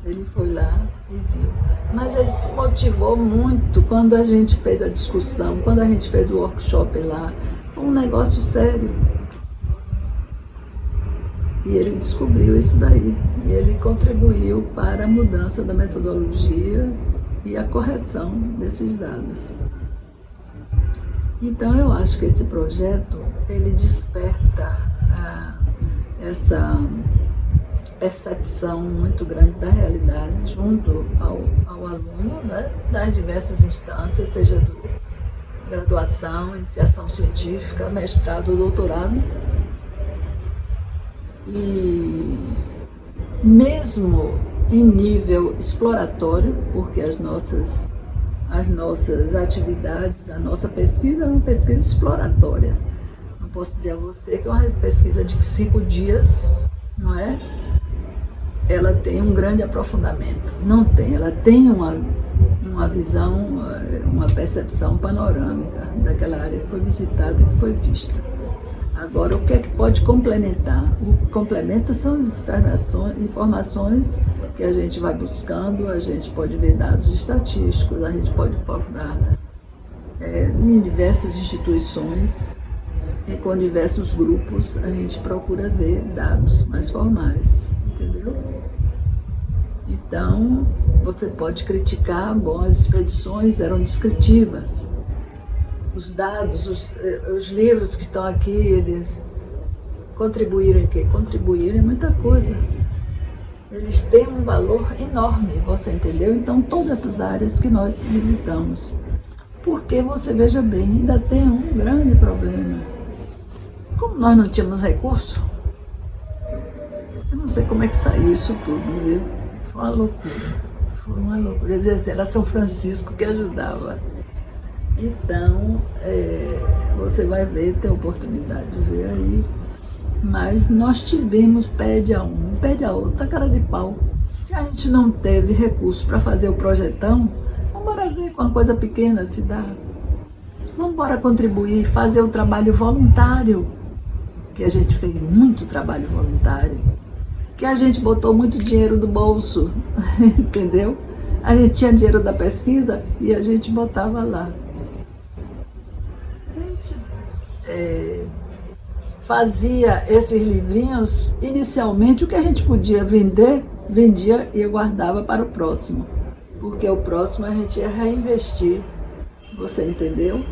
ele foi lá e viu. Mas ele se motivou muito quando a gente fez a discussão, quando a gente fez o workshop lá. Foi um negócio sério. E ele descobriu isso daí. E ele contribuiu para a mudança da metodologia e a correção desses dados. Então, eu acho que esse projeto, ele desperta essa percepção muito grande da realidade junto ao aluno, né, das diversas instâncias, seja do graduação, iniciação científica, mestrado, doutorado. E mesmo em nível exploratório, porque as nossas atividades, a nossa pesquisa é uma pesquisa exploratória. Não posso dizer a você que é uma pesquisa de 5 dias, não é? Ela tem um grande aprofundamento. Não tem, ela tem uma visão, uma percepção panorâmica daquela área que foi visitada, que foi vista. Agora, o que é que pode complementar? O que complementa são as informações que a gente vai buscando, a gente pode ver dados estatísticos, a gente pode procurar em diversas instituições e com diversos grupos, a gente procura ver dados mais formais, entendeu? Então, você pode criticar, bom, as expedições eram descritivas. Os dados, os livros que estão aqui, eles contribuíram em quê? Contribuíram em muita coisa. Eles têm um valor enorme, você entendeu? Então, todas essas áreas que nós visitamos. Porque, você veja bem, ainda tem um grande problema. Como nós não tínhamos recurso, eu não sei como é que saiu isso tudo, viu? Foi uma loucura. Quer dizer, era São Francisco que ajudava. Então, você vai ver, ter oportunidade de ver aí. Mas nós tivemos, pede a um, pede a outro, a cara de pau. Se a gente não teve recurso para fazer o projetão, vamos embora ver com uma coisa pequena se dá. Vamos embora contribuir, fazer o trabalho voluntário, que a gente fez muito trabalho voluntário, que a gente botou muito dinheiro do bolso, entendeu? A gente tinha dinheiro da pesquisa e a gente botava lá. Fazia esses livrinhos, inicialmente o que a gente podia vender, vendia e guardava para o próximo, porque o próximo a gente ia reinvestir, você entendeu?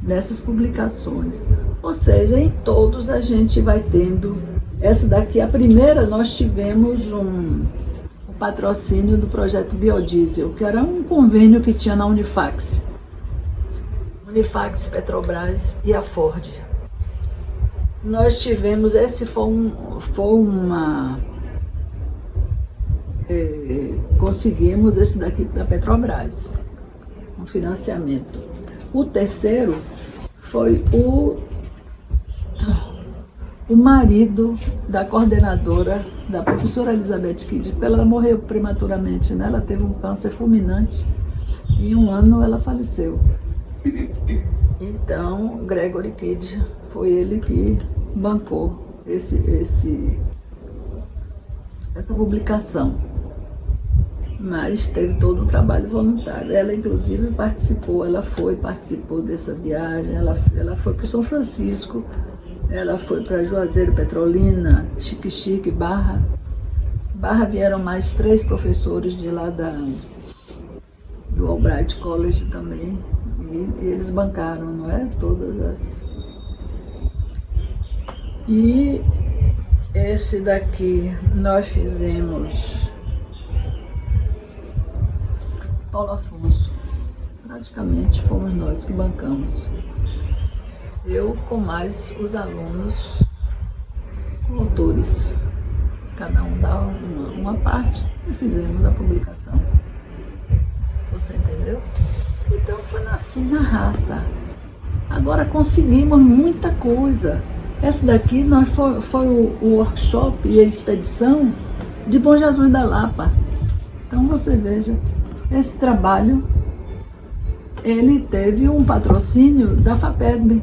Nessas publicações. Ou seja, em todos a gente vai tendo, essa daqui, a primeira, nós tivemos um patrocínio do projeto Biodiesel, que era um convênio que tinha na Unifax, Petrobras e a Ford. Nós tivemos, esse conseguimos esse daqui da Petrobras, um financiamento. O terceiro foi o marido da coordenadora, da professora Elizabeth Kidd, porque ela morreu prematuramente, né? Ela teve um câncer fulminante e em 1 ano ela faleceu. Então, Gregory Kidd, foi ele que bancou essa publicação. Mas teve todo o trabalho voluntário. Ela, inclusive, participou dessa viagem. Ela foi para São Francisco, ela foi para Juazeiro, Petrolina, Xique-Xique, Barra. Barra vieram mais 3 professores de lá do Albright College também. E eles bancaram, não é? Todas as... E esse daqui nós fizemos Paulo Afonso. Praticamente fomos nós que bancamos. Eu com mais os alunos autores. Cada um dá uma parte e fizemos a publicação. Você entendeu? Então foi assim na raça. Agora conseguimos muita coisa. Essa daqui foi o workshop e a expedição de Bom Jesus da Lapa. Então você veja, esse trabalho, ele teve um patrocínio da FAPESB.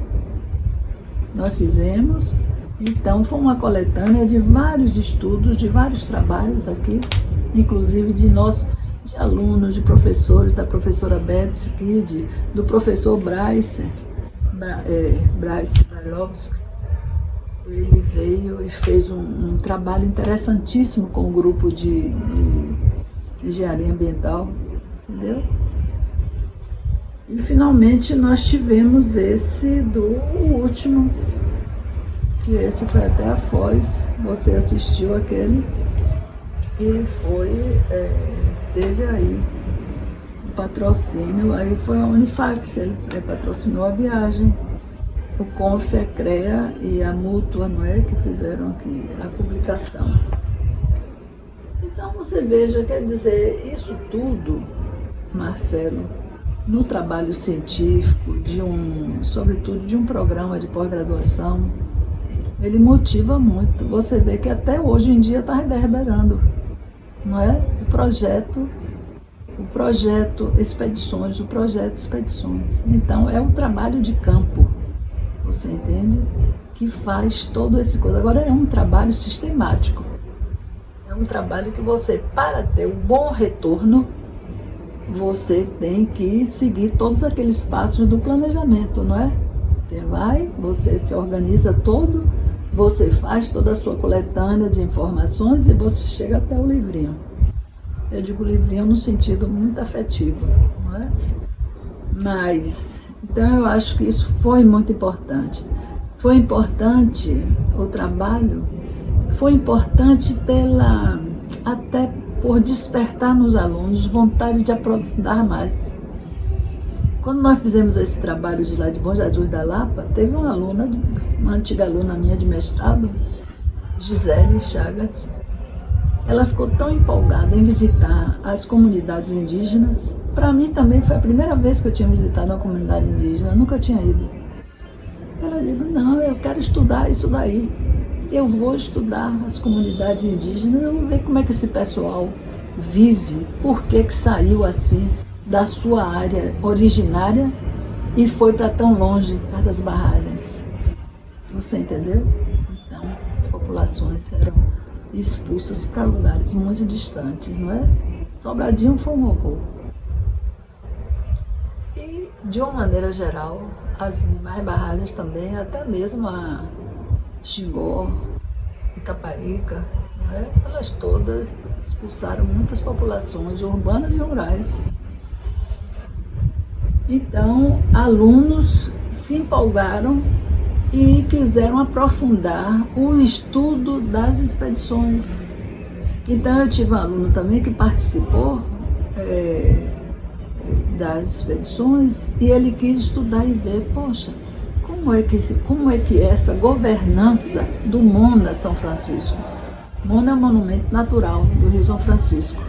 Nós fizemos, então foi uma coletânea de vários estudos, de vários trabalhos aqui, inclusive de alunos, de professores, da professora Betsy Kidd, do professor Bryce Brailovsky. Ele veio e fez um trabalho interessantíssimo com o grupo de engenharia ambiental, entendeu? E finalmente nós tivemos esse do último, que esse foi até a Foz, você assistiu aquele, e teve aí o patrocínio, aí foi a Unifax, ele patrocinou a viagem. O Conf, a CREA e a Mútua, não é, que fizeram aqui a publicação. Então você veja, quer dizer, isso tudo, Marcelo, no trabalho científico, sobretudo de um programa de pós-graduação, ele motiva muito. Você vê que até hoje em dia está reverberando, não é? O projeto Expedições, o projeto Expedições. Então é um trabalho de campo. Você entende? Que faz todo esse coisa. Agora é um trabalho sistemático. É um trabalho que você, para ter um bom retorno, você tem que seguir todos aqueles passos do planejamento, não é? Você se organiza todo, você faz toda a sua coletânea de informações e você chega até o livrinho. Eu digo livrinho no sentido muito afetivo, não é? Mas, então eu acho que isso foi muito importante. Foi importante o trabalho, foi importante até por despertar nos alunos vontade de aprofundar mais. Quando nós fizemos esse trabalho de lá de Bom Jesus da Lapa, teve uma antiga aluna minha de mestrado, Gisele Chagas. Ela ficou tão empolgada em visitar as comunidades indígenas. Para mim também foi a primeira vez que eu tinha visitado uma comunidade indígena, eu nunca tinha ido. Ela disse, não, eu quero estudar isso daí. Eu vou estudar as comunidades indígenas, eu vou ver como é que esse pessoal vive, por que saiu assim da sua área originária e foi para tão longe, perto das barragens. Você entendeu? Então, as populações eram expulsas para lugares muito distantes, não é? Sobradinho foi um horror. E, de uma maneira geral, as demais barragens também, até mesmo a Xingó, Itaparica, não é? Elas todas expulsaram muitas populações urbanas e rurais. Então, alunos se empolgaram e quiseram aprofundar o estudo das expedições. Então eu tive um aluno também que participou das expedições e ele quis estudar e ver, poxa, como é que é essa governança do Mona São Francisco? Mona é um monumento natural do Rio São Francisco.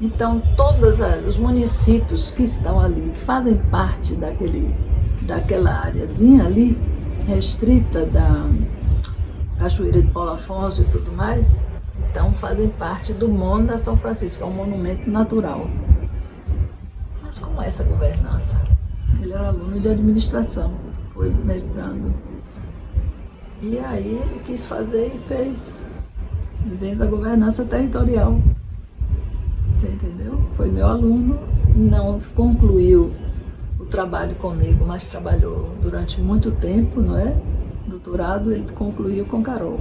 Então todos os municípios que estão ali, que fazem parte daquela areazinha ali, restrita da Cachoeira de Paulo Afonso e tudo mais, então fazem parte do Mona São Francisco, é um monumento natural. Mas como é essa governança? Ele era aluno de administração, foi mestrando. E aí ele quis fazer e fez, vendo a governança territorial. Você entendeu? Foi meu aluno, não concluiu o trabalho comigo, mas trabalhou durante muito tempo, não é? Doutorado, ele concluiu com Carol.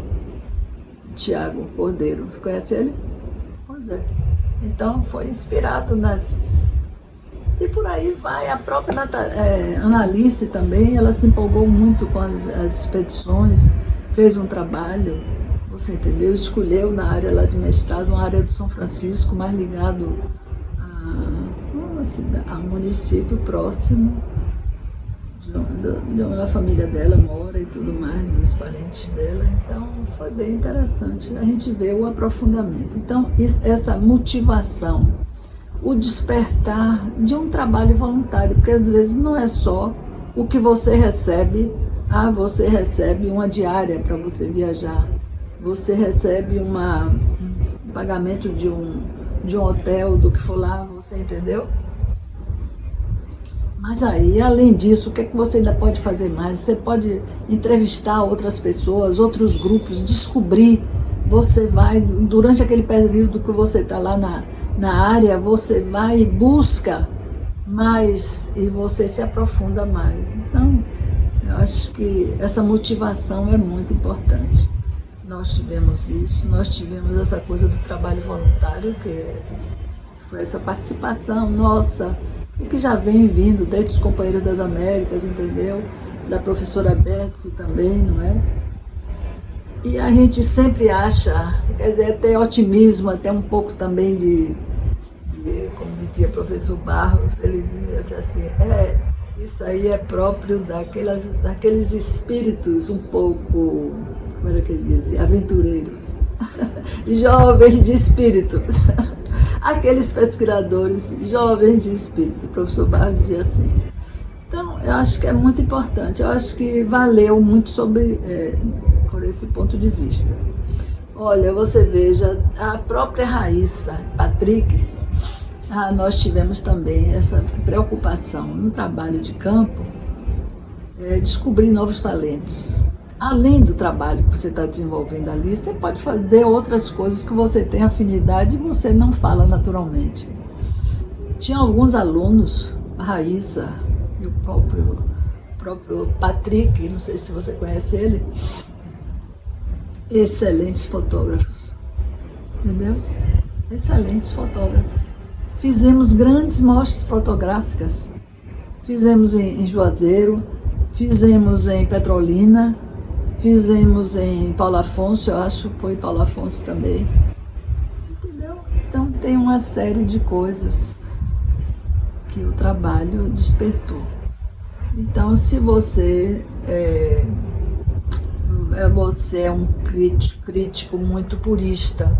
Tiago Cordeiro, você conhece ele? Pois é. Então foi inspirado E por aí vai, a própria Analice também, ela se empolgou muito com as expedições, fez um trabalho, você entendeu? Escolheu na área lá de mestrado, uma área do São Francisco, mais ligado a um município próximo, de onde a família dela mora e tudo mais, dos parentes dela. Então foi bem interessante, a gente vê o aprofundamento. Então essa motivação o despertar de um trabalho voluntário, porque às vezes não é só o que você recebe. Você recebe uma diária para você viajar, você recebe um pagamento de um hotel, do que for lá, você entendeu? Mas aí, além disso, o que é que você ainda pode fazer mais? Você pode entrevistar outras pessoas, outros grupos, descobrir. Você vai, durante aquele período que você está lá na área, você vai e busca mais e você se aprofunda mais. Então, eu acho que essa motivação é muito importante. Nós tivemos isso, nós tivemos essa coisa do trabalho voluntário, que foi essa participação nossa, e que já vem vindo desde os Companheiros das Américas, entendeu? Da professora Betsy também, não é? E a gente sempre acha, quer dizer, até otimismo, até um pouco também de como dizia o professor Barros, ele dizia assim, isso aí é próprio daqueles espíritos um pouco, como era que ele dizia, aventureiros, jovens de espírito, aqueles pesquisadores jovens de espírito, o professor Barros dizia assim. Então, eu acho que é muito importante, eu acho que valeu muito por esse ponto de vista. Olha, você veja, a própria Raíssa, Patrick, nós tivemos também essa preocupação no trabalho de campo, descobrir novos talentos. Além do trabalho que você está desenvolvendo ali, você pode fazer outras coisas que você tem afinidade e você não fala naturalmente. Tinha alguns alunos, a Raíssa e o próprio Patrick, não sei se você conhece ele, excelentes fotógrafos, entendeu? Excelentes fotógrafos. Fizemos grandes mostras fotográficas, fizemos em Juazeiro, fizemos em Petrolina, fizemos em Paulo Afonso, eu acho que foi Paulo Afonso também, entendeu? Então tem uma série de coisas que o trabalho despertou. Então, se você é um crítico muito purista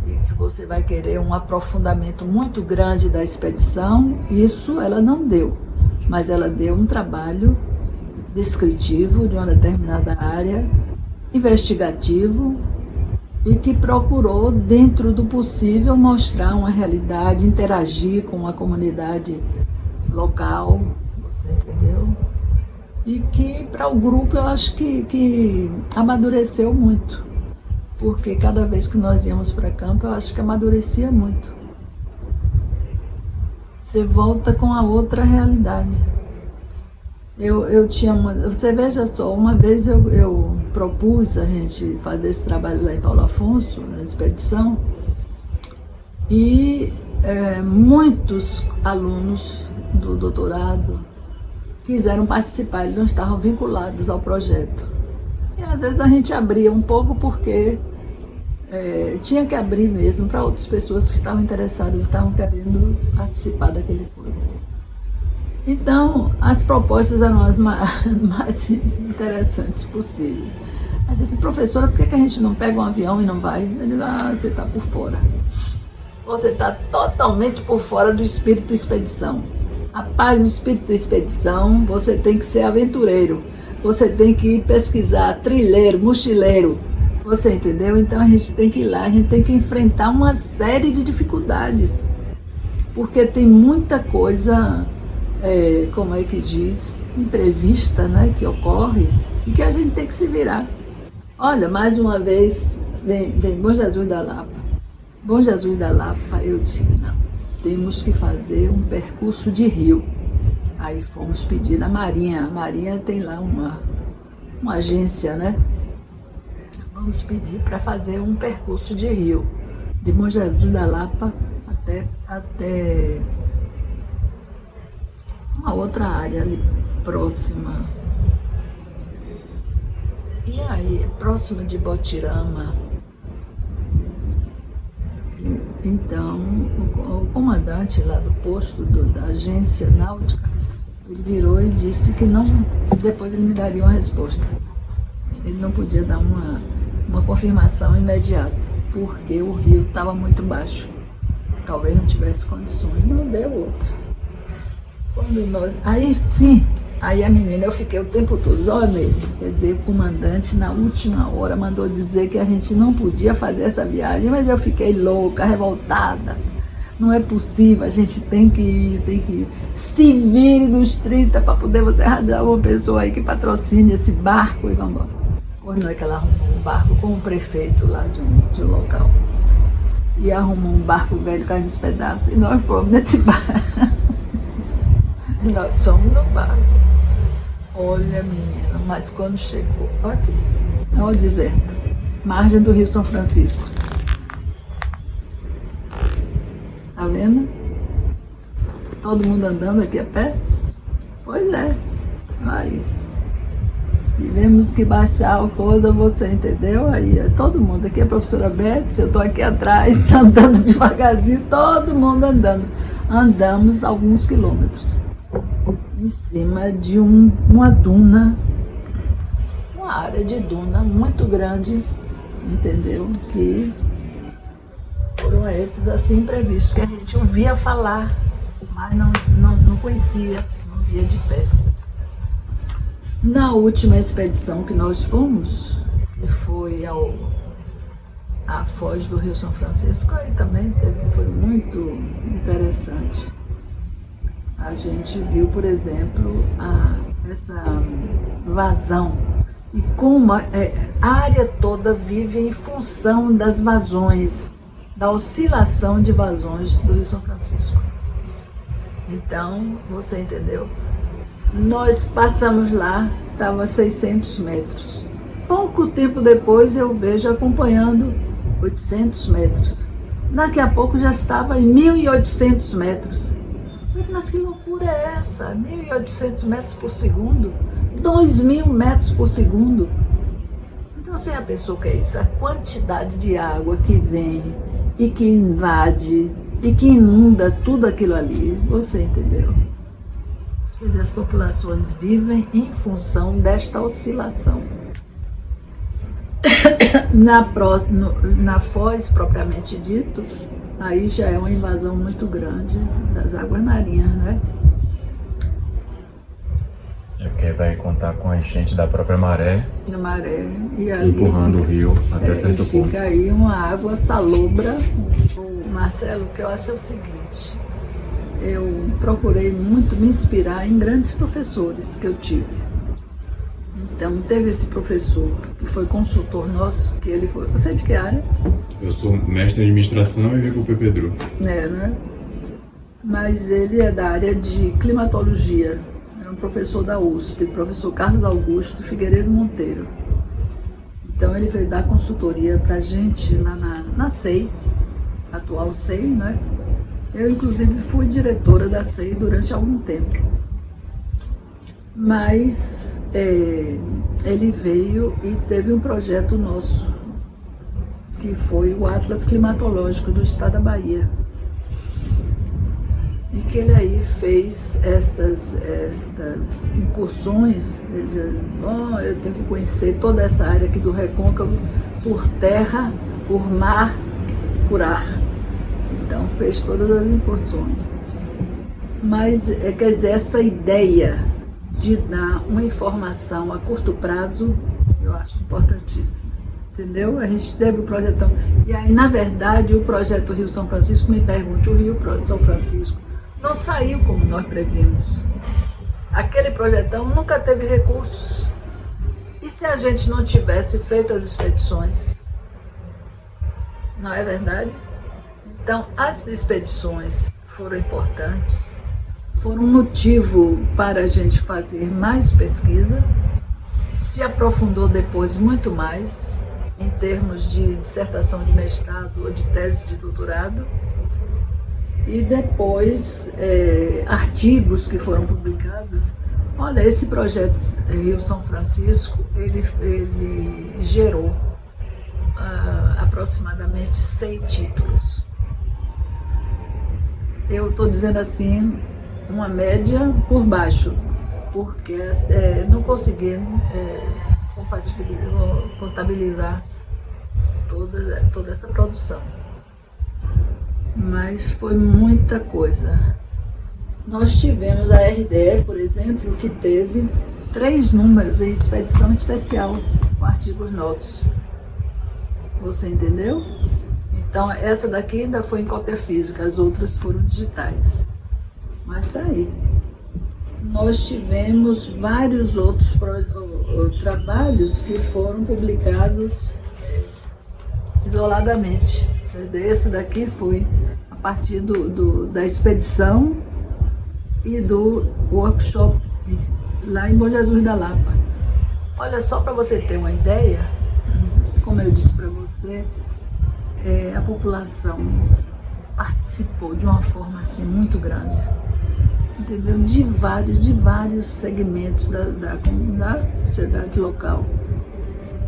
e que você vai querer um aprofundamento muito grande da expedição, isso ela não deu, mas ela deu um trabalho descritivo de uma determinada área, investigativo, e que procurou, dentro do possível, mostrar uma realidade, interagir com uma comunidade local, você entendeu? E que, para o grupo, eu acho que amadureceu muito, porque cada vez que nós íamos para campo, eu acho que amadurecia muito. Você volta com a outra realidade. Você veja só, uma vez eu propus a gente fazer esse trabalho lá em Paulo Afonso, na expedição, e muitos alunos do doutorado quiseram participar, eles não estavam vinculados ao projeto. E às vezes a gente abria um pouco porque tinha que abrir mesmo para outras pessoas que estavam interessadas, estavam querendo participar daquele coisa. Então, as propostas eram as mais interessantes possíveis. Mas assim, professora, por que a gente não pega um avião e não vai? Eu digo, você está por fora. Você está totalmente por fora do espírito expedição. A paz do espírito expedição, você tem que ser aventureiro. Você tem que ir pesquisar, trilheiro, mochileiro. Você entendeu? Então a gente tem que ir lá, a gente tem que enfrentar uma série de dificuldades. Porque tem muita coisa, como é que diz, imprevista, né, que ocorre e que a gente tem que se virar. Olha, mais uma vez, vem Bom Jesus da Lapa. Bom Jesus da Lapa, eu disse, não, temos que fazer um percurso de rio. Aí fomos pedir na Marinha. A Marinha tem lá uma agência, né? Vamos pedir para fazer um percurso de rio, de Bom Jesus da Lapa até uma outra área ali próxima. E aí, próximo de Botirama. Então, o comandante lá do posto da agência náutica, ele virou e disse que não, depois ele me daria uma resposta. Ele não podia dar uma confirmação imediata, porque o rio estava muito baixo. talvez não tivesse condições, não deu outra. Quando nós, aí sim, aí a menina, eu fiquei o tempo todo, olha mesmo, quer dizer, o comandante na última hora mandou dizer que a gente não podia fazer essa viagem, mas eu fiquei louca, revoltada. Não é possível, a gente tem que ir. Se vire nos 30 para poder você arranjar uma pessoa aí que patrocine esse barco e vamos embora. Pois não é que ela arrumou um barco com o prefeito lá de um local. E arrumou um barco velho caindo nos pedaços. E nós fomos nesse barco. Nós fomos no barco. Olha, menina, mas quando chegou, aqui, olha o deserto, margem do Rio São Francisco. Tá vendo? Todo mundo andando aqui a pé? Pois é. Aí. Tivemos que baixar a coisa, você entendeu? Aí todo mundo aqui, a professora Beth, eu tô aqui atrás, andando devagarzinho, todo mundo andando. Andamos alguns quilômetros. Em cima de uma duna, uma área de duna muito grande, entendeu? Que foram esses assim imprevistos que a gente ouvia falar, mas não conhecia, não via de perto. Na última expedição que nós fomos, que foi à foz do Rio São Francisco, aí também foi muito interessante. A gente viu, por exemplo, essa vazão e como a área toda vive em função das vazões, da oscilação de vazões do Rio São Francisco. Então, você entendeu? Nós passamos lá, estava a 600 metros. Pouco tempo depois eu vejo acompanhando 800 metros. Daqui a pouco já estava em 1.800 metros. Mas que loucura é essa? 1.800 metros por segundo? 2.000 metros por segundo? Então você já pensou o que é isso? A quantidade de água que vem e que invade e que inunda tudo aquilo ali. Você entendeu? Quer dizer, as populações vivem em função desta oscilação. Na foz, propriamente dito, aí já é uma invasão muito grande das águas marinhas, né? É porque vai contar com a enchente da própria maré, Na maré. E aí empurrando o rio até certo ponto. Fica aí uma água salobra. O Marcelo, o que eu acho é o seguinte, eu procurei muito me inspirar em grandes professores que eu tive. Então, teve esse professor que foi consultor nosso, que ele foi... Você é de que área? Eu sou mestre em administração e veio para o Pedro. Né? Mas ele é da área de climatologia. É um professor da USP, professor Carlos Augusto Figueiredo Monteiro. Então, ele veio dar consultoria para a gente lá na SEI, atual SEI, né? Eu, inclusive, fui diretora da SEI durante algum tempo. Mas ele veio e teve um projeto nosso, que foi o Atlas Climatológico do Estado da Bahia. E que ele aí fez estas incursões. Ele disse, eu tenho que conhecer toda essa área aqui do Recôncavo, por terra, por mar, por ar. Então fez todas as incursões. Mas, quer dizer, essa ideia de dar uma informação a curto prazo, eu acho importantíssimo. Entendeu? A gente teve o projetão. E aí, na verdade, o projeto Rio São Francisco, me pergunte, o Rio São Francisco não saiu como nós previmos. Aquele projetão nunca teve recursos. E se a gente não tivesse feito as expedições? Não é verdade? Então, as expedições foram importantes, foram um motivo para a gente fazer mais pesquisa, se aprofundou depois muito mais, em termos de dissertação de mestrado ou de tese de doutorado, e depois artigos que foram publicados. Olha, esse projeto Rio São Francisco, ele gerou aproximadamente 100 títulos. Eu estou dizendo assim, uma média por baixo, porque não consegui contabilizar toda essa produção. mas foi muita coisa. Nós tivemos a RDE, por exemplo, que teve 3 números em expedição especial com artigos nossos. Você entendeu? Então, essa daqui ainda foi em cópia física, as outras foram digitais. Mas está aí. Nós tivemos vários outros trabalhos que foram publicados isoladamente. Esse daqui foi a partir da expedição e do workshop lá em Bom Jesus da Lapa. Olha, só para você ter uma ideia, como eu disse para você, a população participou de uma forma assim muito grande, entendeu? De vários segmentos da sociedade local.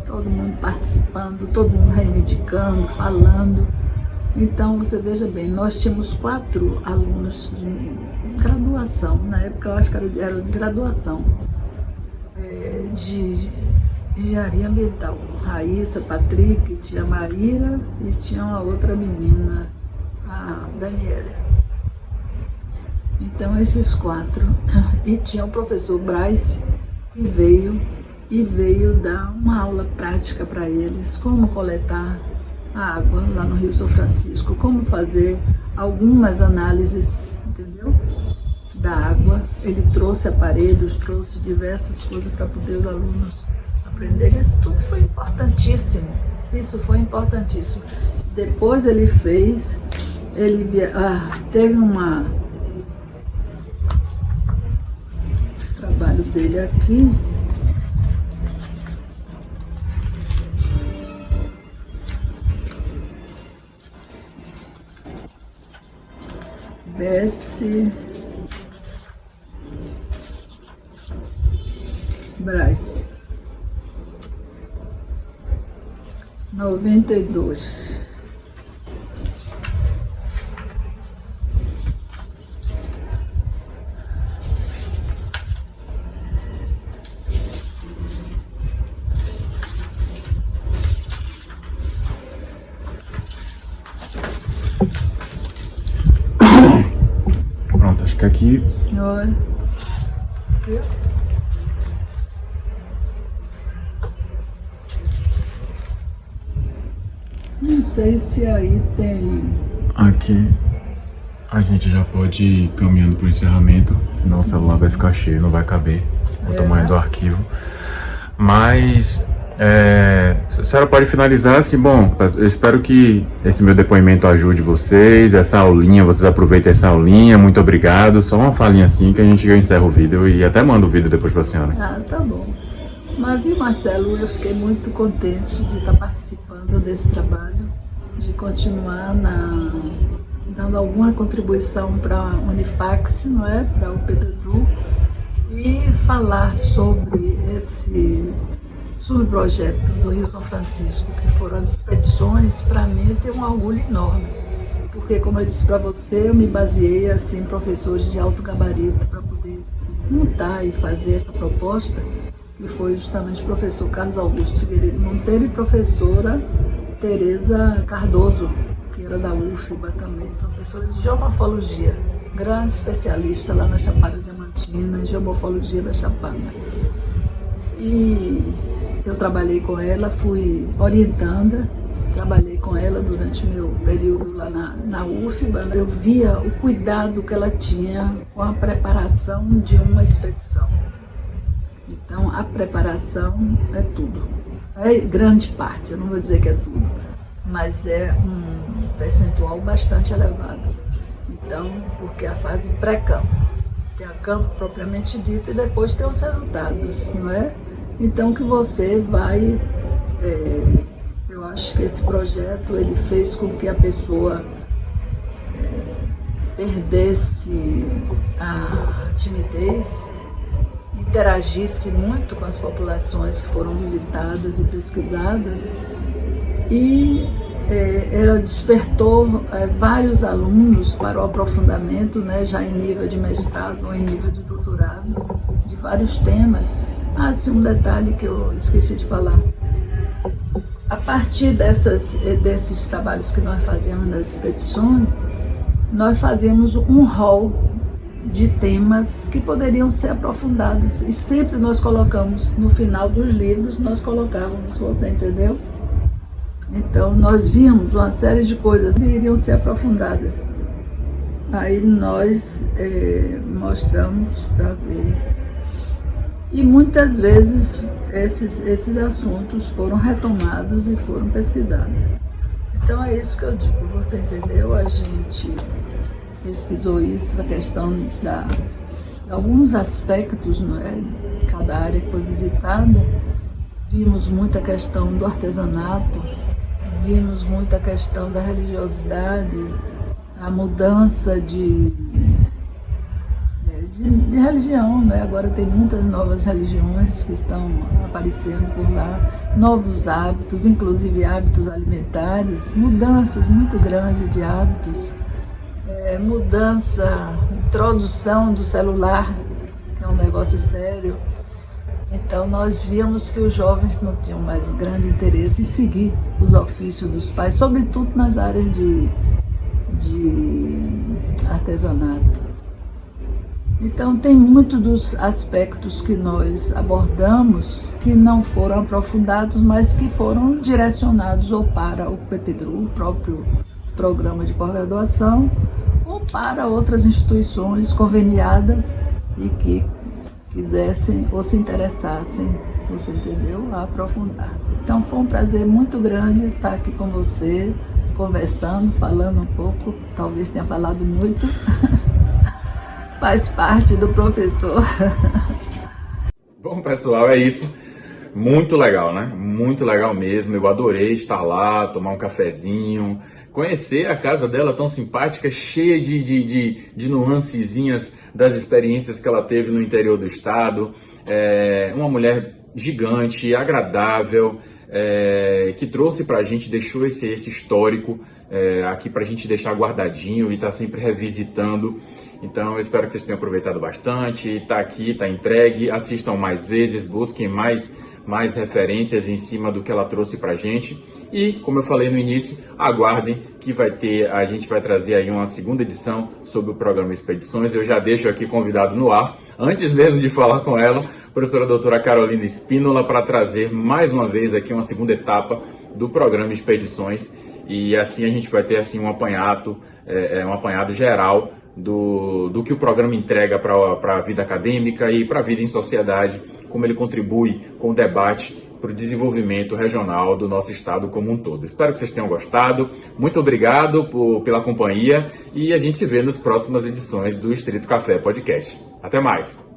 Todo mundo participando, todo mundo reivindicando, falando. Então, você veja bem, nós tínhamos 4 alunos de graduação, na época eu acho que era de graduação, de engenharia ambiental. Raíssa, Patrick, tinha Maíra e tinha uma outra menina, a Daniela. Então, esses 4. E tinha o professor Bryce, que veio dar uma aula prática para eles, como coletar a água lá no Rio São Francisco, como fazer algumas análises, entendeu? Da água. Ele trouxe aparelhos, trouxe diversas coisas para poder os alunos aprenderem. Isso tudo foi importantíssimo. Isso foi importantíssimo. Depois ele teve trabalho dele aqui. Betsy Bryce, 92. Pronto, acho que aqui... Olha. Não sei se aí tem... Aqui a gente já pode ir caminhando para o encerramento, senão o celular vai ficar cheio, não vai caber o tamanho do arquivo. Mas a senhora pode finalizar assim, bom, eu espero que esse meu depoimento ajude vocês, essa aulinha, vocês aproveitem essa aulinha, muito obrigado. Só uma falinha assim que eu encerro o vídeo e até mando o vídeo depois para a senhora. Ah, tá bom. Mas, viu, Marcelo, eu fiquei muito contente de estar participando desse trabalho, de continuar dando alguma contribuição para a Unifax, não é? Para o PPDU, e falar sobre esse subprojeto do Rio São Francisco, que foram as expedições. Para mim tem um orgulho enorme, porque, como eu disse para você, eu me baseei assim, em professores de alto gabarito para poder montar e fazer essa proposta, que foi justamente o professor Carlos Augusto Figueiredo Monteiro e professora Tereza Cardoso, que era da UFBA também, professora de geomorfologia, grande especialista lá na Chapada Diamantina, em geomorfologia da Chapada. E eu trabalhei com ela, fui orientanda, trabalhei com ela durante meu período lá na UFBA. Eu via o cuidado que ela tinha com a preparação de uma expedição. Então, a preparação é tudo. É grande parte, eu não vou dizer que é tudo, mas é um percentual bastante elevado. Então, porque a fase pré-campo, tem a campo propriamente dito e depois tem os resultados, não é? Então, que você vai... eu acho que esse projeto, ele fez com que a pessoa perdesse a timidez, interagisse muito com as populações que foram visitadas e pesquisadas, e ela despertou vários alunos para o aprofundamento, né, já em nível de mestrado ou em nível de doutorado, de vários temas. Sim, um detalhe que eu esqueci de falar. A partir desses trabalhos que nós fazíamos nas expedições, nós fazíamos um hall de temas que poderiam ser aprofundados, e sempre nós colocamos, no final dos livros, nós colocávamos, você entendeu? Então nós víamos uma série de coisas que iriam ser aprofundadas. Aí nós mostramos para ver. E muitas vezes esses assuntos foram retomados e foram pesquisados. Então é isso que eu digo, você entendeu? A gente pesquisou isso, essa questão de alguns aspectos, não é? Cada área que foi visitada. Vimos muita questão do artesanato, vimos muita questão da religiosidade, a mudança de religião, né? Agora tem muitas novas religiões que estão aparecendo por lá, novos hábitos, inclusive hábitos alimentares, mudanças muito grandes de hábitos, mudança, introdução do celular, que é um negócio sério. Então nós víamos que os jovens não tinham mais grande interesse em seguir os ofícios dos pais, sobretudo nas áreas de artesanato. Então tem muito dos aspectos que nós abordamos que não foram aprofundados, mas que foram direcionados ou para o PPDRU, o próprio programa de pós-graduação, ou para outras instituições conveniadas e que quisessem ou se interessassem, você entendeu, a aprofundar. Então foi um prazer muito grande estar aqui com você, conversando, falando um pouco, talvez tenha falado muito, faz parte do professor. Bom, pessoal, é isso. Muito legal, né? Muito legal mesmo. Eu adorei estar lá, tomar um cafezinho, conhecer a casa dela tão simpática, cheia de nuancezinhas das experiências que ela teve no interior do estado. Uma mulher gigante, agradável, que trouxe pra gente, deixou esse histórico aqui pra gente deixar guardadinho e tá sempre revisitando. Então eu espero que vocês tenham aproveitado bastante, tá aqui, tá entregue, assistam mais vezes, busquem mais referências em cima do que ela trouxe pra gente. E, como eu falei no início, aguardem que a gente vai trazer aí uma segunda edição sobre o programa Expedições. Eu já deixo aqui convidado no ar, antes mesmo de falar com ela, a professora doutora Carolina Espínola, para trazer mais uma vez aqui uma segunda etapa do programa Expedições. E assim a gente vai ter assim um apanhado geral do que o programa entrega para a vida acadêmica e para a vida em sociedade, como ele contribui com o debate para o desenvolvimento regional do nosso estado como um todo. Espero que vocês tenham gostado. Muito obrigado pela companhia e a gente se vê nas próximas edições do Distrito Café Podcast. Até mais!